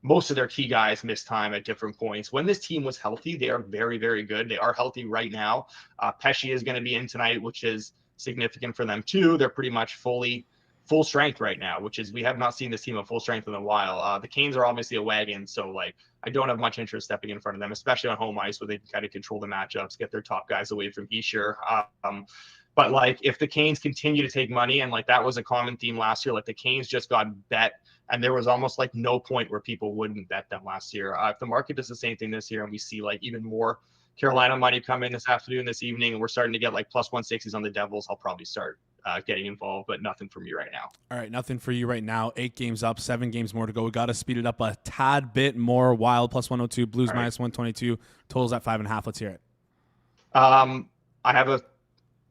Most of their key guys missed time at different points. When this team was healthy, they are very, very good. They are healthy right now. Pesce is going to be in tonight, which is significant for them too. They're pretty much full strength right now, which is we have not seen this team at full strength in a while. The Canes are obviously a wagon, so like I don't have much interest stepping in front of them, especially on home ice where they kind of control the matchups, get their top guys away from Heischer. But like if the Canes continue to take money, and like that was a common theme last year, like the Canes just got bet and there was almost like no point where people wouldn't bet them last year. If the market does the same thing this year and we see like even more Carolina money come in this afternoon, this evening, and we're starting to get like plus 160s on the Devils, I'll probably start getting involved, but nothing for me right now. All right, nothing for you right now. 8 games up, 7 games more to go. We got to speed it up a tad bit more. Wild plus 102, Blues minus 122, totals at 5.5. Let's hear it. I have a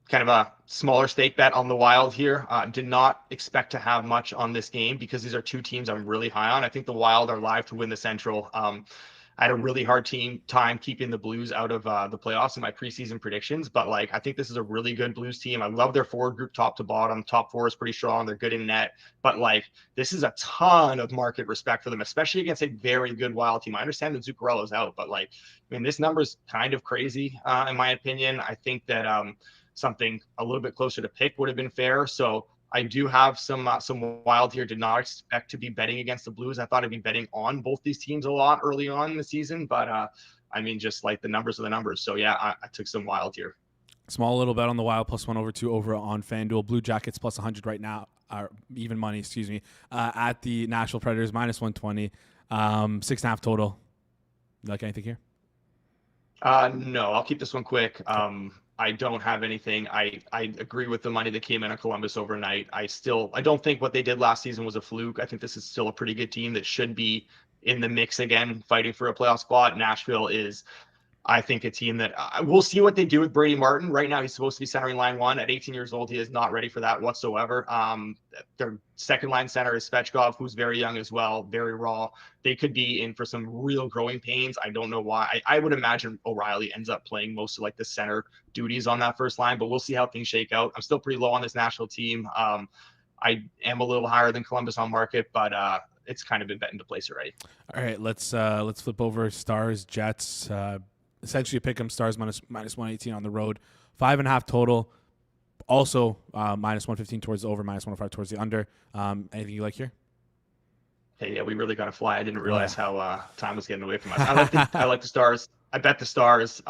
kind of a smaller stake bet on the Wild here. Did not expect to have much on this game because these are two teams I'm really high on. I think the Wild are live to win the Central. I had a really hard time keeping the Blues out of the playoffs in my preseason predictions, but like I think this is a really good Blues team. I love their forward group top to bottom. Top 4 is pretty strong. They're good in net, but like this is a ton of market respect for them, especially against a very good Wild team. I understand that Zuccarello's out, but like I mean this number's kind of crazy in my opinion. I think that something a little bit closer to pick would have been fair. So I do have some Wild here. Did not expect to be betting against the Blues. I thought I'd be betting on both these teams a lot early on in the season, but I mean, just like the numbers are the numbers. So yeah, I took some Wild here. Small little bet on the Wild plus 1/2 over on FanDuel. Blue Jackets plus 100 right now, or even money, excuse me, at the Nashville Predators minus 120, 6.5 total. You like anything here? No, I'll keep this one quick. I don't have anything. I agree with the money that came in on Columbus overnight. I don't think what they did last season was a fluke. I think this is still a pretty good team that should be in the mix again, fighting for a playoff spot. Nashville is, I think, a team that we'll see what they do with Brady Martin. Right now, he's supposed to be centering line 1. At 18 years old, he is not ready for that whatsoever. Their second line center is Svechkov, who's very young as well, very raw. They could be in for some real growing pains. I don't know why. I would imagine O'Reilly ends up playing most of like the center duties on that first line, but we'll see how things shake out. I'm still pretty low on this Nashville team. I am a little higher than Columbus on market, but it's kind of been bet into place already. All right, let's flip over Stars, Jets. Essentially pick them. Stars minus 118 on the road, 5.5 total. Also minus 115 towards the over, minus 105 towards the under. Anything you like here? Hey, yeah, we really got to fly. I didn't realize how time was getting away from us. I like the Stars. I bet the Stars.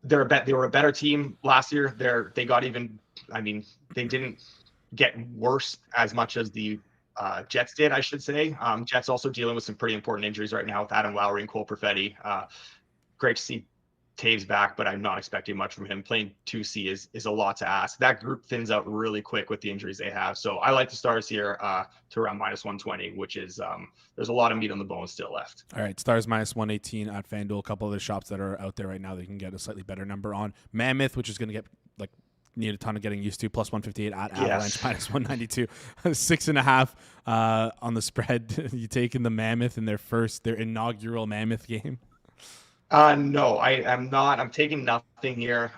They were a better team last year. They got even. I mean, they didn't get worse as much as the Jets did, I should say. Jets also dealing with some pretty important injuries right now with Adam Lowry and Cole Perfetti. Great to see Taves back, but I'm not expecting much from him. Playing 2C is a lot to ask. That group thins out really quick with the injuries they have. So I like the Stars here to around minus 120, which is there's a lot of meat on the bone still left. All right, Stars minus 118 at FanDuel. A couple of the shops that are out there right now that you can get a slightly better number on. Mammoth, which is going to get need a ton of getting used to, plus 158 at Avalanche, minus 192. 6.5 on the spread. You taking the Mammoth in their inaugural Mammoth game? No, I am not. I'm taking nothing here.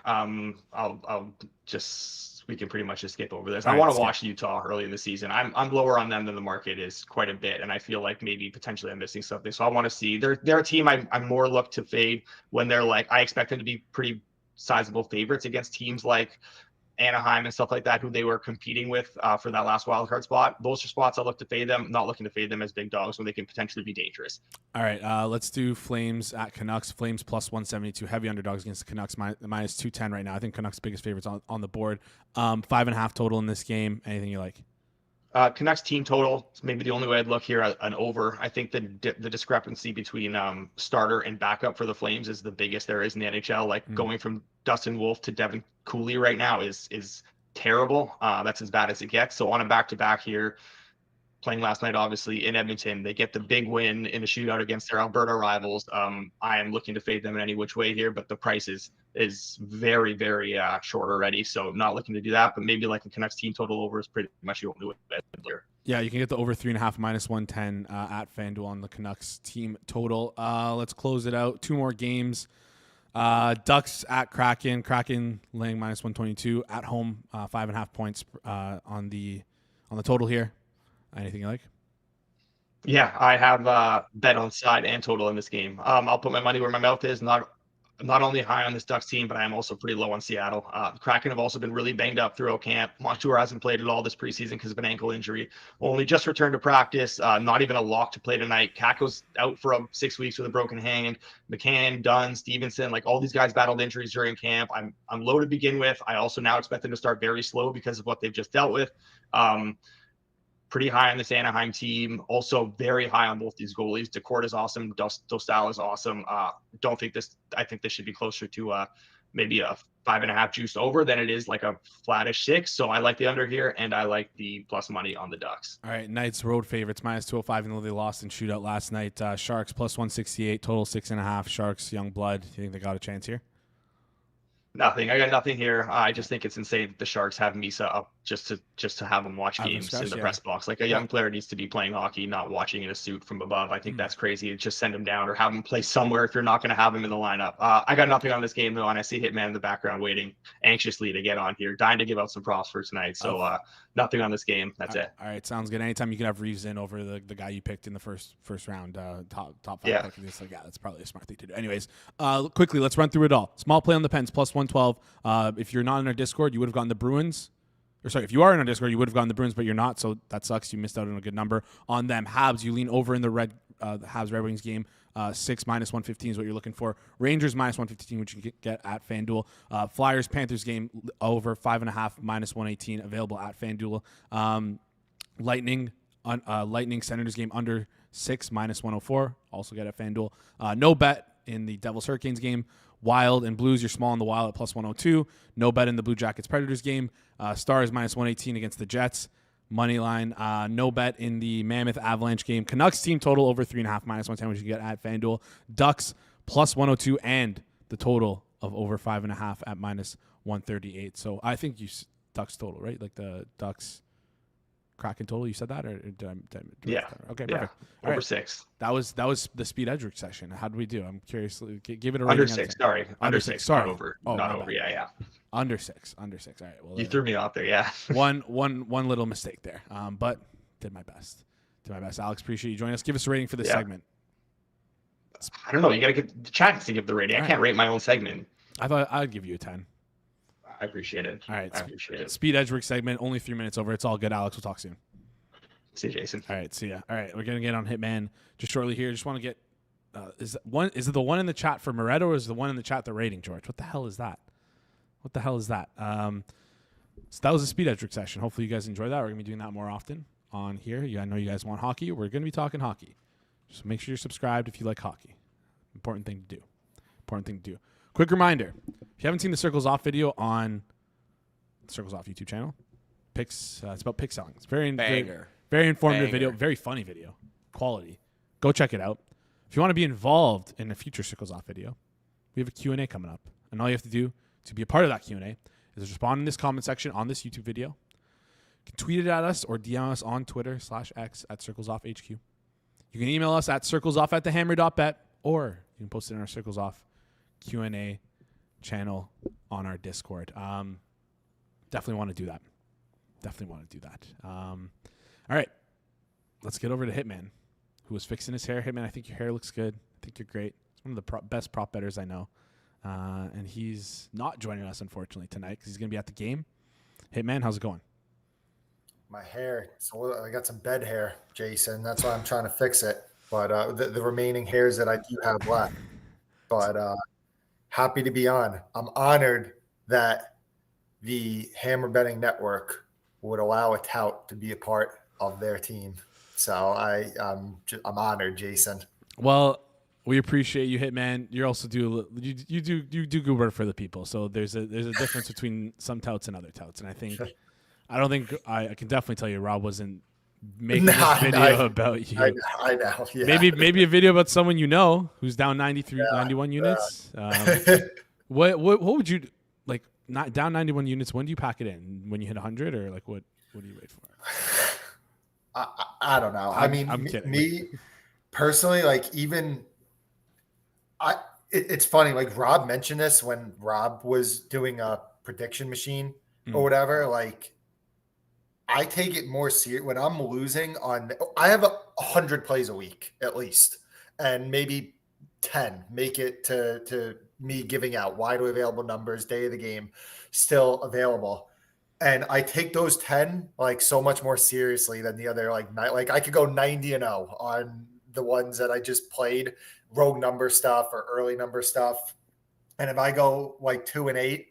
We can pretty much just skip over this. I want to watch Utah early in the season. I'm lower on them than the market is quite a bit, and I feel like maybe potentially I'm missing something. So I want to see. They're a team I'm more look to fade when they're like, I expect them to be pretty sizable favorites against teams like Anaheim and stuff like that, who they were competing with for that last wildcard spot. Those are spots I look to fade them, not looking to fade them as big dogs when they can potentially be dangerous. All right, let's do Flames at Canucks. Flames plus 172, heavy underdogs against the Canucks, minus 210 right now. I think Canucks biggest favorites on the board. 5.5 total in this game. Anything you like? Canucks team total is maybe the only way I'd look here, an over. I think the discrepancy between starter and backup for the Flames is the biggest there is in the NHL. Like going from Dustin Wolf to Devin Cooley right now is terrible. That's as bad as it gets. So on a back-to-back here, playing last night, obviously in Edmonton, they get the big win in a shootout against their Alberta rivals. I am looking to fade them in any which way here, but the price is very, very short already. So not looking to do that, but maybe like a Canucks team total over is pretty much the only way here. Yeah, you can get the over 3.5 minus 110 at FanDuel on the Canucks team total. Let's close it out. 2 more games. Ducks at Kraken. Kraken laying minus 122 at home. 5.5 points on the total here. Anything you like? Yeah, I have bet on side and total in this game. I'll put my money where my mouth is. Not only high on this Ducks team, but I am also pretty low on Seattle. The Kraken have also been really banged up throughout camp. Montour hasn't played at all this preseason because of an ankle injury. Only just returned to practice. Not even a lock to play tonight. Kakko's out for 6 weeks with a broken hand. McCann, Dunn, Stevenson, like all these guys battled injuries during camp. I'm low to begin with. I also now expect them to start very slow because of what they've just dealt with. Pretty high on this Anaheim team. Also very high on both these goalies. Decourt is awesome. Dostal is awesome. I think this should be closer to maybe a 5.5 juice over than it is like a flattish 6. So I like the under here, and I like the plus money on the Ducks. All right, Knights road favorites minus 205, even though they lost in shootout last night. Sharks plus 168, total 6.5. Sharks, young blood. Do you think they got a chance here? Nothing. I got nothing here. I just think it's insane that the Sharks have Misa up just to have him watch games in the press box. Like a young player needs to be playing hockey, not watching in a suit from above. I think that's crazy. Just send him down or have him play somewhere if you're not going to have him in the lineup. I got nothing on this game though, and I see Hitman in the background waiting anxiously to get on here, dying to give out some props for tonight. So nothing on this game. That's it. All right, sounds good. Anytime you can have Reeves in over the guy you picked in the first round, top 5 pick, it's like, that's probably a smart thing to do. Anyways, quickly, let's run through it all. Small play on the Pens plus 112. If you're not in our Discord, you would have gotten the Bruins. Or sorry, if you are in our Discord, you would have gotten the Bruins, but you're not, so that sucks. You missed out on a good number on them. Habs, you lean over in the Habs Red Wings game. 6 minus 115 is what you're looking for. Rangers minus 115, which you can get at FanDuel. Flyers Panthers game over 5.5 minus 118 available at FanDuel. Lightning Senators game under 6 minus 104 also get at FanDuel. No bet in the Devils Hurricanes game. Wild and Blues, you're small on the Wild at plus 102. No bet in the Blue Jackets Predators game. Stars minus 118 against the Jets. Money line. No bet in the Mammoth Avalanche game. Canucks team total over 3.5 minus 110, which you get at FanDuel. Ducks plus 102 and the total of over 5.5 at minus 138. So I think Ducks total, right? Like the Ducks Kraken total. You said that, or did I yeah. Okay, perfect. Yeah. All Over right. 6. That was the Speed Edric session. How did we do? I'm curious. Give it a under rating 6. Sorry, under 6. Sorry, Not over. Oh, not over. Yeah. Under 6. All right. Well, You threw me off there. Yeah. one little mistake there. But did my best. Alex, appreciate you joining us. Give us a rating for this segment. I don't know. You got to get the chat to give the rating. I can't rate my own segment. I thought I'd give you a 10. I appreciate it. All right. I appreciate it. Speed Edgework segment, only 3 minutes over. It's all good, Alex. We'll talk soon. See you, Jason. All right. See ya. All right. We're going to get on Hitman just shortly here. Just want to get is it the one in the chat for Moretto, or is the one in the chat the rating, George? What the hell is that? So that was a Speed Edgework session. Hopefully you guys enjoy that. We're going to be doing that more often on here. I know you guys want hockey. We're going to be talking hockey. Just make sure you're subscribed if you like hockey. Important thing to do. Quick reminder, if you haven't seen the Circles Off video on the Circles Off YouTube channel, picks, it's about pick selling. It's very informative video, very funny video, quality. Go check it out. If you want to be involved in a future Circles Off video, we have a Q&A coming up. And all you have to do to be a part of that Q&A is respond in this comment section on this YouTube video. You can tweet it at us or DM us on Twitter/X at CirclesOffHQ. You can email us at circlesoff@thehammer.bet, or you can post it in our Circles Off Q&A channel on our Discord. Definitely want to do that. All right. Let's get over to Hitman, who was fixing his hair. Hitman, I think your hair looks good. I think you're great. It's one of the best prop bettors I know. And he's not joining us, unfortunately, tonight because he's going to be at the game. Hitman, how's it going? My hair, I got some bed hair, Jason. That's why I'm trying to fix it. But the remaining hairs that I do have left. But happy to be on. I'm honored that the Hammer Betting Network would allow a tout to be a part of their team. So I'm honored, Jason. Well, we appreciate you, Hitman. You also do you do good work for the people. So there's a difference between some touts and other touts, and I don't think I can definitely tell you Rob wasn't making this video about you. I know. Yeah. Maybe a video about someone you know who's down 91 units. What would you like? Not down 91 units. When do you pack it in? When you hit 100, or like what do you wait for? I don't know. I'm kidding. Me personally, like it's funny. Like Rob mentioned this when Rob was doing a prediction machine or whatever. Like I take it more serious when I'm losing on. I have 100 plays a week at least, and maybe 10 make it to me giving out widely available numbers, day of the game, still available. And I take those 10 like so much more seriously than the other like I could go 90-0 on the ones that I just played, rogue number stuff or early number stuff. And if I go like 2-8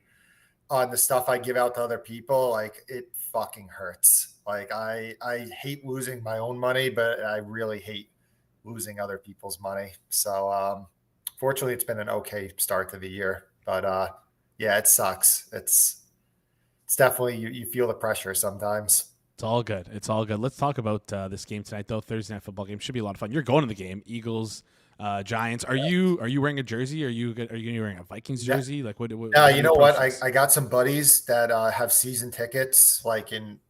on the stuff I give out to other people, like it fucking hurts. Like I hate losing my own money, but I really hate losing other people's money. So fortunately it's been an okay start to the year, but yeah, it sucks. It's definitely you feel the pressure sometimes. It's all good. It's all good. Let's talk about this game tonight, though. Thursday night football game should be a lot of fun. You're going to the game, Eagles, Giants. Are you wearing a jersey? Are you going to be wearing a Vikings jersey? Like what you know what? I got some buddies that have season tickets, like in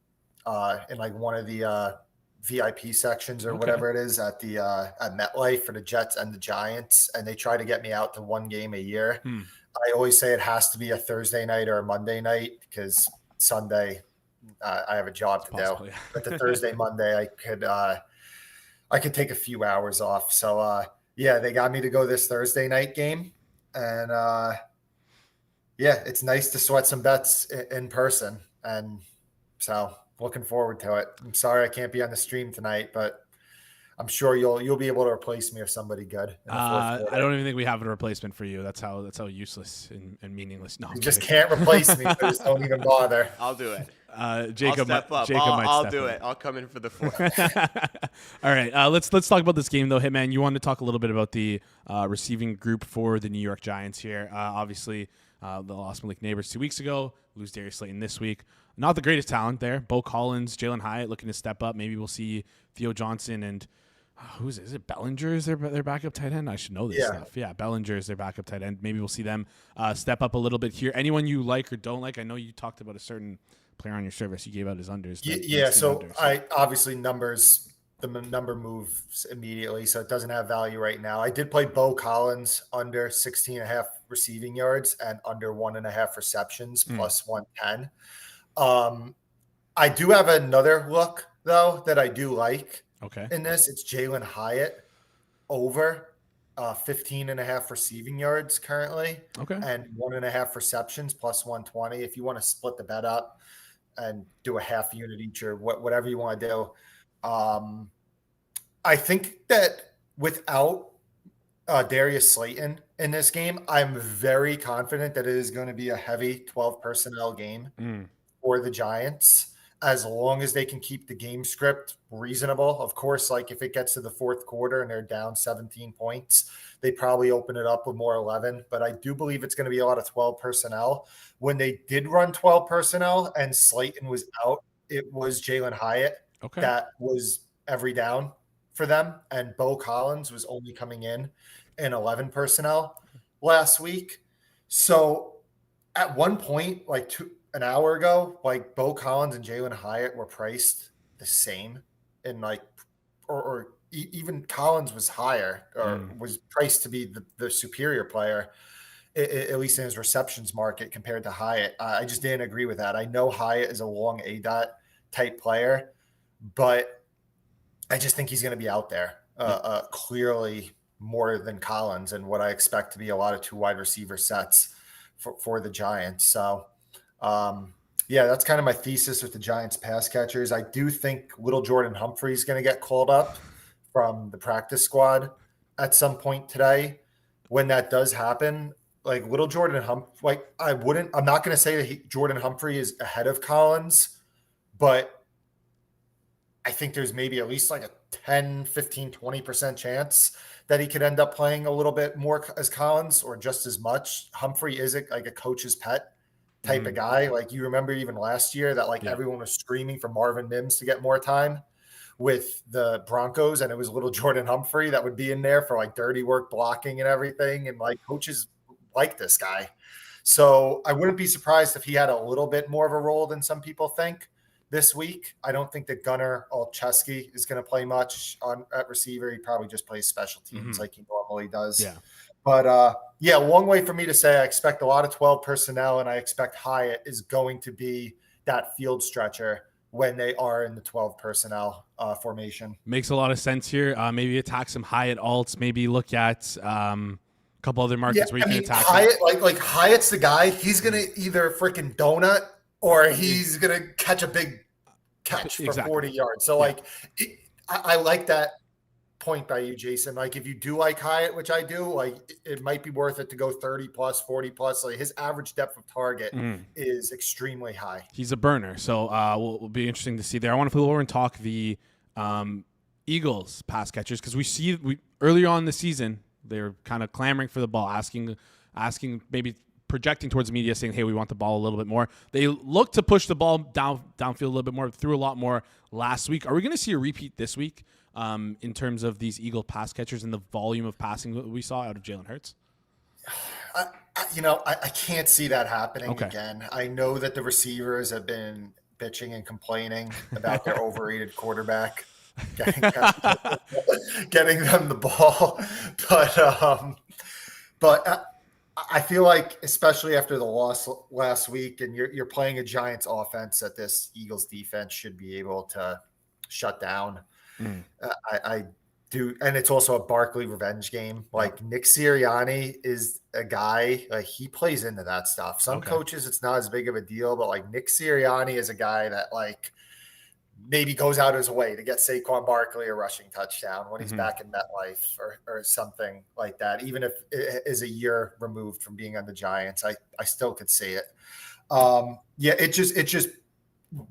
like one of the VIP sections or whatever it is at the at MetLife for the Jets and the Giants, and they try to get me out to one game a year. I always say it has to be a Thursday night or a Monday night because Sunday I have a job to do. Yeah. But the Thursday, Monday I could take a few hours off. So yeah, they got me to go this Thursday night game, and yeah, it's nice to sweat some bets in person, and so looking forward to it. I'm sorry I can't be on the stream tonight, but I'm sure you'll be able to replace me or somebody good. I don't even think we have a replacement for you. That's how useless and meanerless. No, you just can't replace me. So just don't even bother. I'll do it. Jacob, I'll step up. I'll do it. I'll come in for the fourth. All right, let's talk about this game though. Hitman, you wanted to talk a little bit about the receiving group for the New York Giants here. Obviously, they lost Malik Neighbors 2 weeks ago. Lose Darius Slayton this week. Not the greatest talent there. Bo Collins, Jalen Hyatt looking to step up. Maybe we'll see Theo Johnson and who's it? Is it Bellinger? Is their backup tight end? I should know this stuff. Yeah, Bellinger is their backup tight end. Maybe we'll see them step up a little bit here. Anyone you like or don't like? I know you talked about a certain player on your service. You gave out his unders. Yeah, so I obviously the number moves immediately, so it doesn't have value right now. I did play Bo Collins under 16.5 receiving yards and under 1.5 receptions plus 110. I do have another look though that I do like. Okay. In this, it's Jalen Hyatt over 15.5 receiving yards currently. Okay. And 1.5 receptions plus 120. If you want to split the bet up and do a half unit each or whatever you want to do. I think that without Darius Slayton in this game, I'm very confident that it is going to be a heavy 12 personnel game for the Giants, as long as they can keep the game script reasonable. Of course, like if it gets to the fourth quarter and they're down 17 points, they probably open it up with more 11. But I do believe it's going to be a lot of 12 personnel. When they did run 12 personnel and Slayton was out, it was Jalen Hyatt that was every down for them. And Bo Collins was only coming in 11 personnel last week. So at one point, like an hour ago, like Bo Collins and Jalen Hyatt were priced the same, and like, or even Collins was higher or was priced to be the superior player, at least in his receptions market compared to Hyatt. I just didn't agree with that. I know Hyatt is a long ADOT type player, but I just think he's going to be out there clearly more than Collins, and what I expect to be a lot of 2 wide receiver sets for the Giants. So, yeah, that's kind of my thesis with the Giants pass catchers. I do think little Jordan Humphrey is going to get called up from the practice squad at some point today. When that does happen, like little Jordan Humphrey, like I'm not going to say that Jordan Humphrey is ahead of Collins, but I think there's maybe at least like a 10, 15, 20% chance that he could end up playing a little bit more as Collins or just as much. Humphrey is like a coach's pet type of guy. Like you remember even last year that like everyone was screaming for Marvin Mims to get more time with the Broncos, and it was little Jordan Humphrey that would be in there for like dirty work blocking and everything. And like coaches like this guy. So I wouldn't be surprised if he had a little bit more of a role than some people think this week. I don't think that Gunnar Olszewski is going to play much at receiver. He probably just plays special teams like he normally does. Yeah. But long way for me to say I expect a lot of 12 personnel, and I expect Hyatt is going to be that field stretcher when they are in the 12 personnel formation. Makes a lot of sense here. Maybe attack some Hyatt alts. Maybe look at a couple other markets where you can attack Hyatt. Like Hyatt's the guy. He's gonna either freaking donut or he's gonna catch a big catch for 40 yards. So I like that point by you, Jason. Like if you do like Hyatt, which I do, like it might be worth it to go 30 plus, 40 plus. Like his average depth of target is extremely high. He's a burner. So will be interesting to see there. I want to pull over and talk the Eagles pass catchers, because we earlier on in the season they were kind of clamoring for the ball, asking maybe projecting towards the media saying, hey, we want the ball a little bit more. They look to push the ball downfield a little bit more, threw a lot more last week. Are we going to see a repeat this week in terms of these Eagle pass catchers and the volume of passing that we saw out of Jalen Hurts? I can't see that happening again. I know that the receivers have been bitching and complaining about their overrated quarterback getting them the ball. But I feel like, especially after the loss last week, and you're playing a Giants offense that this Eagles defense should be able to shut down. I do, and it's also a Barkley revenge game. Like Nick Sirianni is a guy, like he plays into that stuff. Some coaches, it's not as big of a deal, but like Nick Sirianni is a guy that like maybe goes out his way to get Saquon Barkley a rushing touchdown when he's back in MetLife or something like that. Even if it is a year removed from being on the Giants, I still could see it.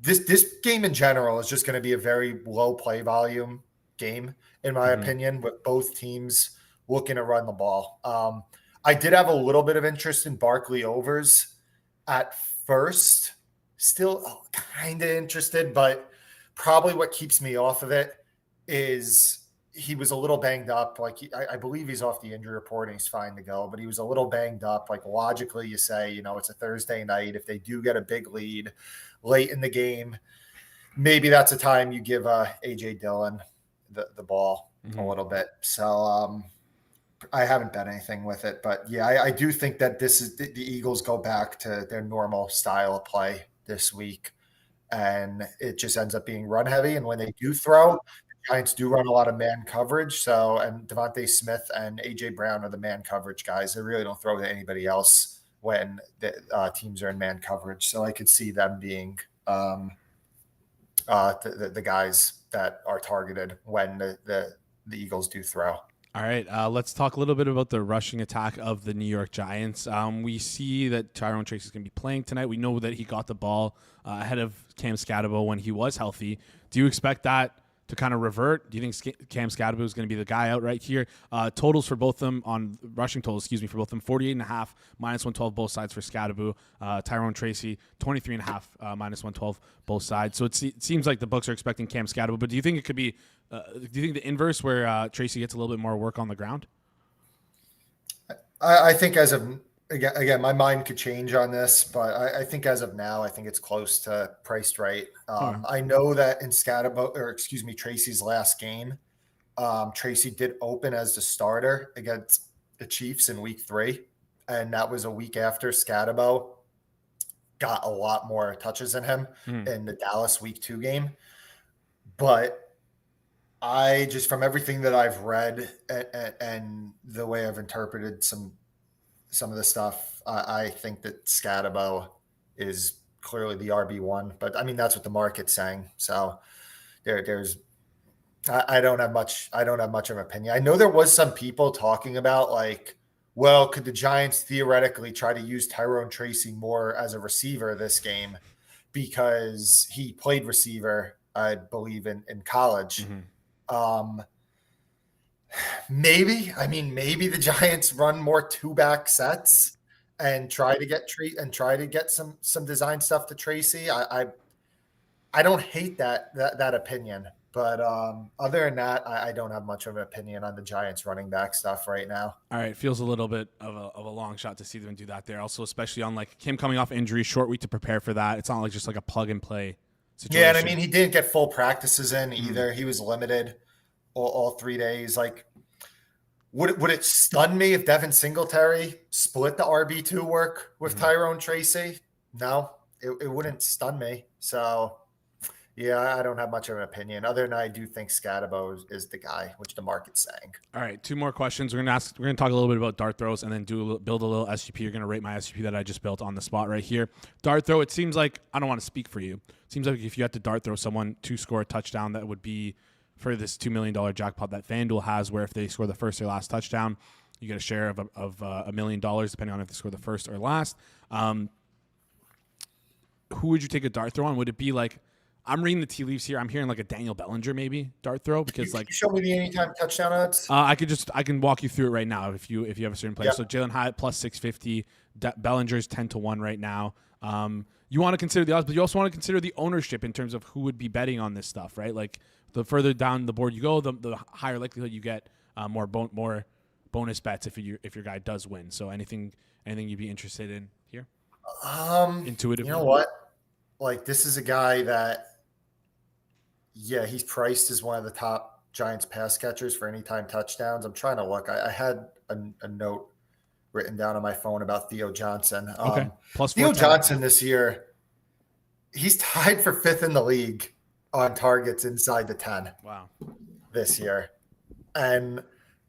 This game in general is just going to be a very low play volume game, in my opinion, with both teams looking to run the ball. I did have a little bit of interest in Barkley overs at first, still kind of interested, but probably what keeps me off of it is he was a little banged up. Like I believe he's off the injury report and he's fine to go, but he was a little banged up. Like logically you say, it's a Thursday night. If they do get a big lead late in the game, maybe that's a time you give AJ Dillon the ball a little bit. So I haven't bet anything with it, but I do think that this is the Eagles go back to their normal style of play this week. And it just ends up being run heavy. And when they do throw, the Giants do run a lot of man coverage. And Devontae Smith and A.J. Brown are the man coverage guys. They really don't throw to anybody else when the teams are in man coverage. So I could see them being the guys that are targeted when the Eagles do throw. All right, let's talk a little bit about the rushing attack of the New York Giants. We see that Tyrone Tracy is going to be playing tonight. We know that he got the ball ahead of Cam Scatabo when he was healthy. Do you expect that to kind of revert? Do you think Cam Scatabo is going to be the guy out right here? Totals for both of them on rushing totals, for both of them, 48.5, minus 112 both sides for Scatabo. Tyrone Tracy, 23.5, minus 112 both sides. So it seems like the books are expecting Cam Scatabo, but do you think it could be do you think the inverse where Tracy gets a little bit more work on the ground? I think as of again, my mind could change on this, but I think as of now, I think it's close to priced right. I know that in Tracy's last game, Tracy did open as the starter against the Chiefs in week 3. And that was a week after Scatabo got a lot more touches than him in the Dallas week 2 game. But I just, from everything that I've read and the way I've interpreted some of the stuff, I think that Scatabo is clearly the RB1, but I mean, that's what the market's saying. So I don't have much of an opinion. I know there was some people talking about like, well, could the Giants theoretically try to use Tyrone Tracy more as a receiver this game because he played receiver I believe, in college. Maybe the Giants run more 2-back sets and try to get some design stuff to Tracy. I don't hate that opinion, but other than that, I don't have much of an opinion on the Giants running back stuff right now. All right, feels a little bit of a long shot to see them do that there. Also, especially on like him coming off injury, short week to prepare for that. It's not like just like a plug and play situation. Yeah, and I mean, he didn't get full practices in either. He was limited all 3 days. Like, would it stun me if Devin Singletary split the RB2 work with Tyrone Tracy? No, it wouldn't stun me. So, yeah, I don't have much of an opinion. Other than I do think Scatabo is the guy, which the market's saying. All right, 2 more questions. We're gonna talk a little bit about dart throws and then build a little SGP. You're gonna rate my SGP that I just built on the spot right here. Dart throw. It seems like, I don't want to speak for you. It seems like if you had to dart throw someone to score a touchdown, that would be for this $2 million jackpot that FanDuel has, where if they score the first or last touchdown, you get a share of $1 million, depending on if they score the first or last. Who would you take a dart throw on? Would it be like, I'm reading the tea leaves here, I'm hearing like a Daniel Bellinger maybe dart throw, because Can you show me the anytime touchdown odds? I can walk you through it right now if you have a certain player. Yeah. So Jalen Hyatt plus 650, Bellinger's 10-1 right now. You want to consider the odds, but you also want to consider the ownership in terms of who would be betting on this stuff, right? Like, the further down the board you go, the higher likelihood you get more bonus bets if your guy does win. So anything you'd be interested in here? Intuitively, you know what? Like, this is a guy that, yeah, he's priced as one of the top Giants pass catchers for anytime touchdowns. I'm trying to look. I had a note written down on my phone about Theo Johnson. Okay, plus Theo Johnson this year, he's tied for 5th in the league on targets inside the 10. Wow. This year. And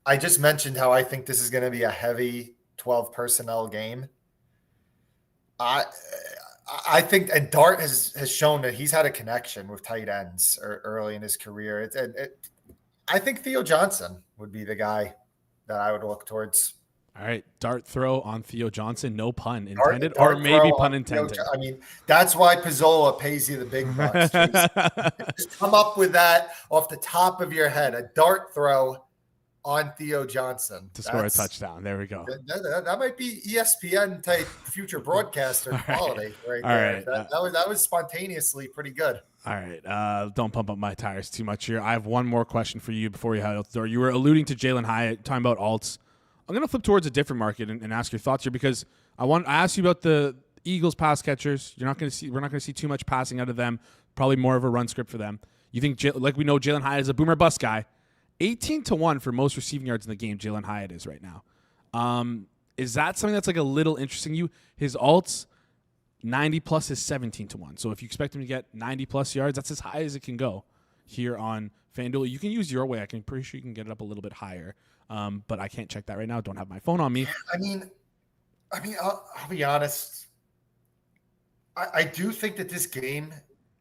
I just mentioned how I think this is going to be a heavy 12 personnel game. I think, and Dart has shown that he's had a connection with tight ends early in his career. I think Theo Johnson would be the guy that I would look towards. All right, dart throw on Theo Johnson, no pun intended, or maybe pun intended. I mean, that's why Pizzola pays you the big bucks. Just come up with that off the top of your head, a dart throw on Theo Johnson to score a touchdown. There we go. That might be ESPN type future broadcaster quality right there. Right. That was spontaneously pretty good. All right, don't pump up my tires too much here. I have one more question for you before you head out the door. You were alluding to Jalen Hyatt, talking about alts. I'm going to flip towards a different market and ask your thoughts here, because I asked you about the Eagles pass catchers. We're not going to see too much passing out of them. Probably more of a run script for them. You think, like we know, Jalen Hyatt is a boomer bust guy. 18-1 for most receiving yards in the game. Jalen Hyatt is right now. Is that something that's like a little interesting to you? His alts 90 plus is 17-1. So if you expect him to get 90 plus yards, that's as high as it can go here on FanDuel. You can use your way. I'm pretty sure you can get it up a little bit higher. But I can't check that right now. Don't have my phone on me. I mean, I'll be honest. I do think that this game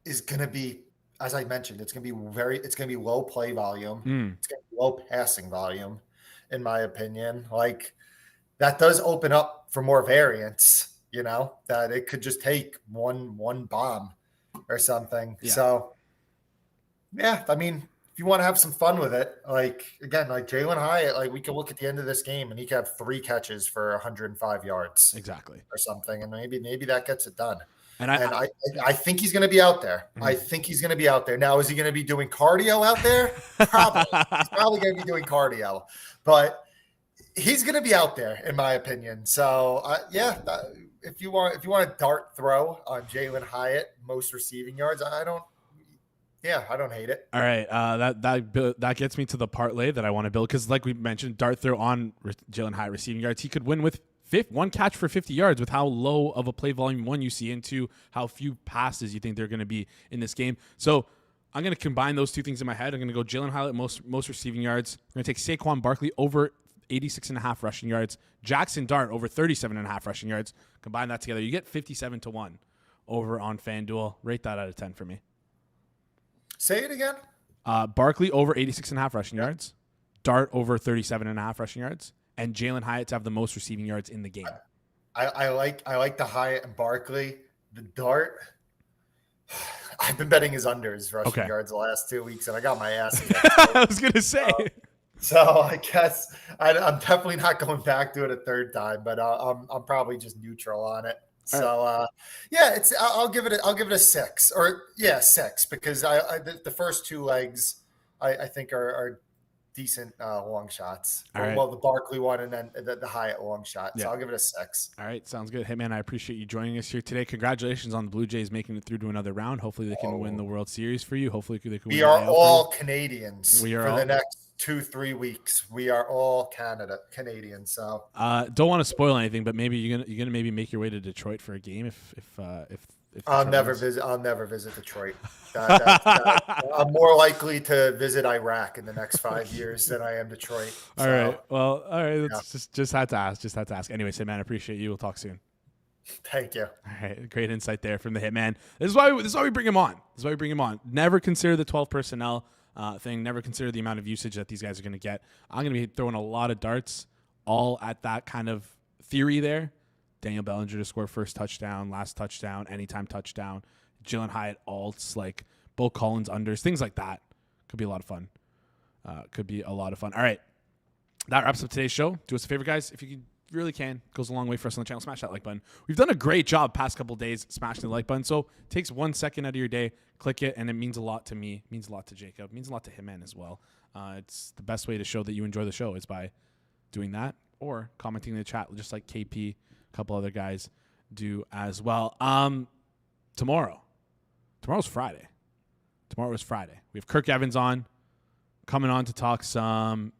is going to be, as I mentioned, it's going to be low play volume. It's going to be low passing volume, in my opinion. Like, that does open up for more variance, that it could just take one bomb or something. Yeah. So, yeah, I mean, if you want to have some fun with it, like Jalen Hyatt, we can look at the end of this game and he could have 3 catches for 105 yards. Exactly. Or something. And maybe that gets it done. And I think he's going to be out there. Mm-hmm. I think he's going to be out there. Now, is he going to be doing cardio out there? Probably. He's probably going to be doing cardio. But he's going to be out there, in my opinion. So, if you want a dart throw on Jalen Hyatt, most receiving yards, I don't hate it. All right, that gets me to the parlay that I want to build, because, like we mentioned, dart throw on Jalen Hyatt receiving yards. He could win with one catch for 50 yards with how low of a play volume you see into how few passes you think they're going to be in this game. So I'm going to combine those two things in my head. I'm going to go Jalen Hyatt most receiving yards. I'm going to take Saquon Barkley over 86.5 rushing yards. Jackson Dart over 37.5 rushing yards. Combine that together, you get 57-1 over on FanDuel. Rate that out of 10 for me. Say it again. Barkley over 86.5 rushing yards. Dart over 37.5 rushing yards. And Jalen Hyatt to have the most receiving yards in the game. I like the Hyatt and Barkley. The Dart, I've been betting his unders rushing Okay. yards the last 2 weeks, and I got my ass. I was gonna say. So I guess I'm definitely not going back to it a third time, but I'm probably just neutral on it. So yeah, I'll give it a 6 or 6 because the first 2 legs I think are decent long shots. All right. Well, the Barkley one and then the Hyatt long shot. So Yeah. I'll give it a 6. All right, sounds good. Hitman, I appreciate you joining us here today. Congratulations on the Blue Jays making it through to another round. Hopefully they can win the World Series for you. Hopefully they can win. We are all Canadians We are for all- the next 2-3 weeks. We are all Canadian. So don't want to spoil anything, but maybe you're gonna maybe make your way to Detroit for a game if I'll never visit Detroit. I'm more likely to visit Iraq in the next 5 years than I am Detroit. All So, right. Well, all right. That's just had to ask. Anyway, Hitman, I appreciate you. We'll talk soon. Thank you. All right, great insight there from the Hitman. This is why we bring him on. Never consider the 12 personnel thing. Never consider the amount of usage that these guys are going to get. I'm going to be throwing a lot of darts, all at that kind of theory there. Daniel Bellinger to score first touchdown, last touchdown, anytime touchdown. Jalen Hyatt alts, like Bo Collins unders, things like that. Could be a lot of fun. All right, that wraps up today's show. Do us a favor, guys. If you really can, goes a long way for us on the channel. Smash that like button. We've done a great job past couple days smashing the like button. So it takes 1 second out of your day. Click it, and it means a lot to me. It means a lot to Jacob. It means a lot to Hitman as well. It's the best way to show that you enjoy the show is by doing that or commenting in the chat, just like KP, a couple other guys do as well. Tomorrow's Friday. Tomorrow is Friday. We have Kirk Evans coming on to talk some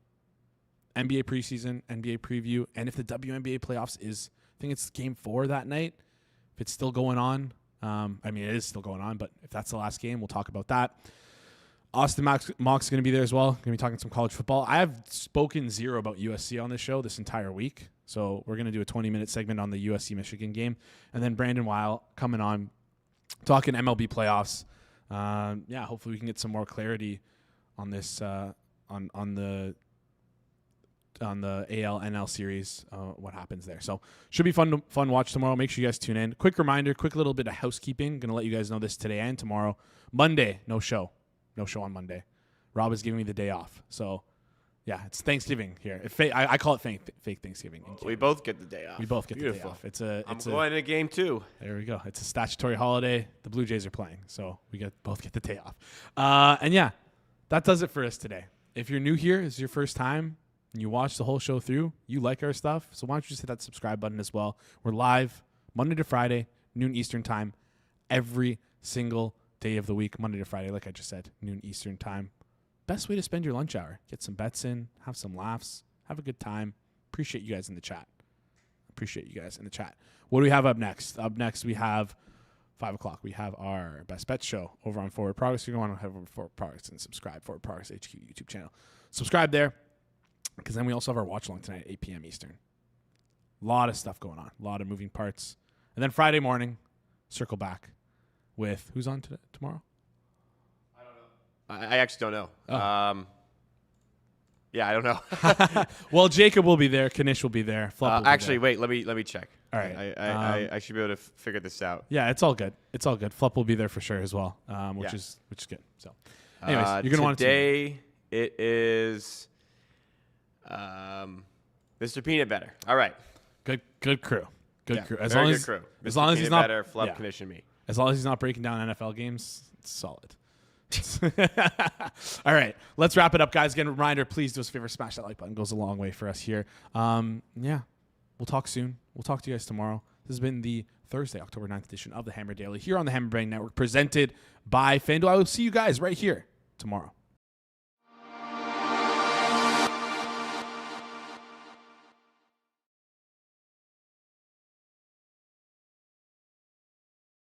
NBA preseason, NBA preview, and if the WNBA playoffs is, I think it's game 4 that night. If it's still going on, it is still going on, but if that's the last game, we'll talk about that. Austin Mock's going to be there as well. Going to be talking some college football. I have spoken zero about USC on this show this entire week, so we're going to do a 20-minute segment on the USC-Michigan game, and then Brandon Weil coming on talking MLB playoffs. Hopefully we can get some more clarity on this on the AL NL series, what happens there. So should be fun watch tomorrow. Make sure you guys tune in. Quick reminder, quick little bit of housekeeping. Going to let you guys know this today and tomorrow. Monday, no show on Monday. Rob is giving me the day off. So yeah, it's Thanksgiving here. I call it fake Thanksgiving. We both get the day off. We both get Beautiful. the day off. I'm going to a game too. There we go. It's a statutory holiday. The Blue Jays are playing, so we both get the day off. And yeah, that does it for us today. If you're new here, this is your first time, and you watch the whole show through, you like our stuff, so why don't you just hit that subscribe button as well. We're live Monday to Friday, noon Eastern time, every single day of the week, Monday to Friday, like I just said, noon Eastern time. Best way to spend your lunch hour. Get some bets in, have some laughs, have a good time. Appreciate you guys in the chat. What do we have up next? Up next, we have 5 o'clock. We have our best bet show over on Forward Progress. You're going to have over Forward Progress and subscribe. Forward Progress HQ YouTube channel. Subscribe there, because then we also have our watch along tonight at 8 p.m. Eastern. A lot of stuff going on. A lot of moving parts. And then Friday morning, circle back with who's on tomorrow? I actually don't know. Oh. I don't know. Well, Jacob will be there. Kanish will be there. Flop will be Actually, there. wait. Let me check. All right. I should be able to figure this out. Yeah, it's all good. Flop will be there for sure as well, which is good. So, anyways, you're gonna want to. Today it is Mr. Peanut Butter. All right. Good crew. Good crew. As Very long good as crew. as Mr. long as Peanut he's not Butter, Flop, Kanish, and me. As long as he's not breaking down NFL games, it's solid. All right, let's wrap it up, guys. Again, reminder, please do us a favor, smash that like button. Goes a long way for us here. We'll talk soon. We'll talk to you guys tomorrow. This has been the Thursday, October 9th edition of the Hammer Daily here on the Hammer Brain Network, presented by FanDuel. I will see you guys right here tomorrow.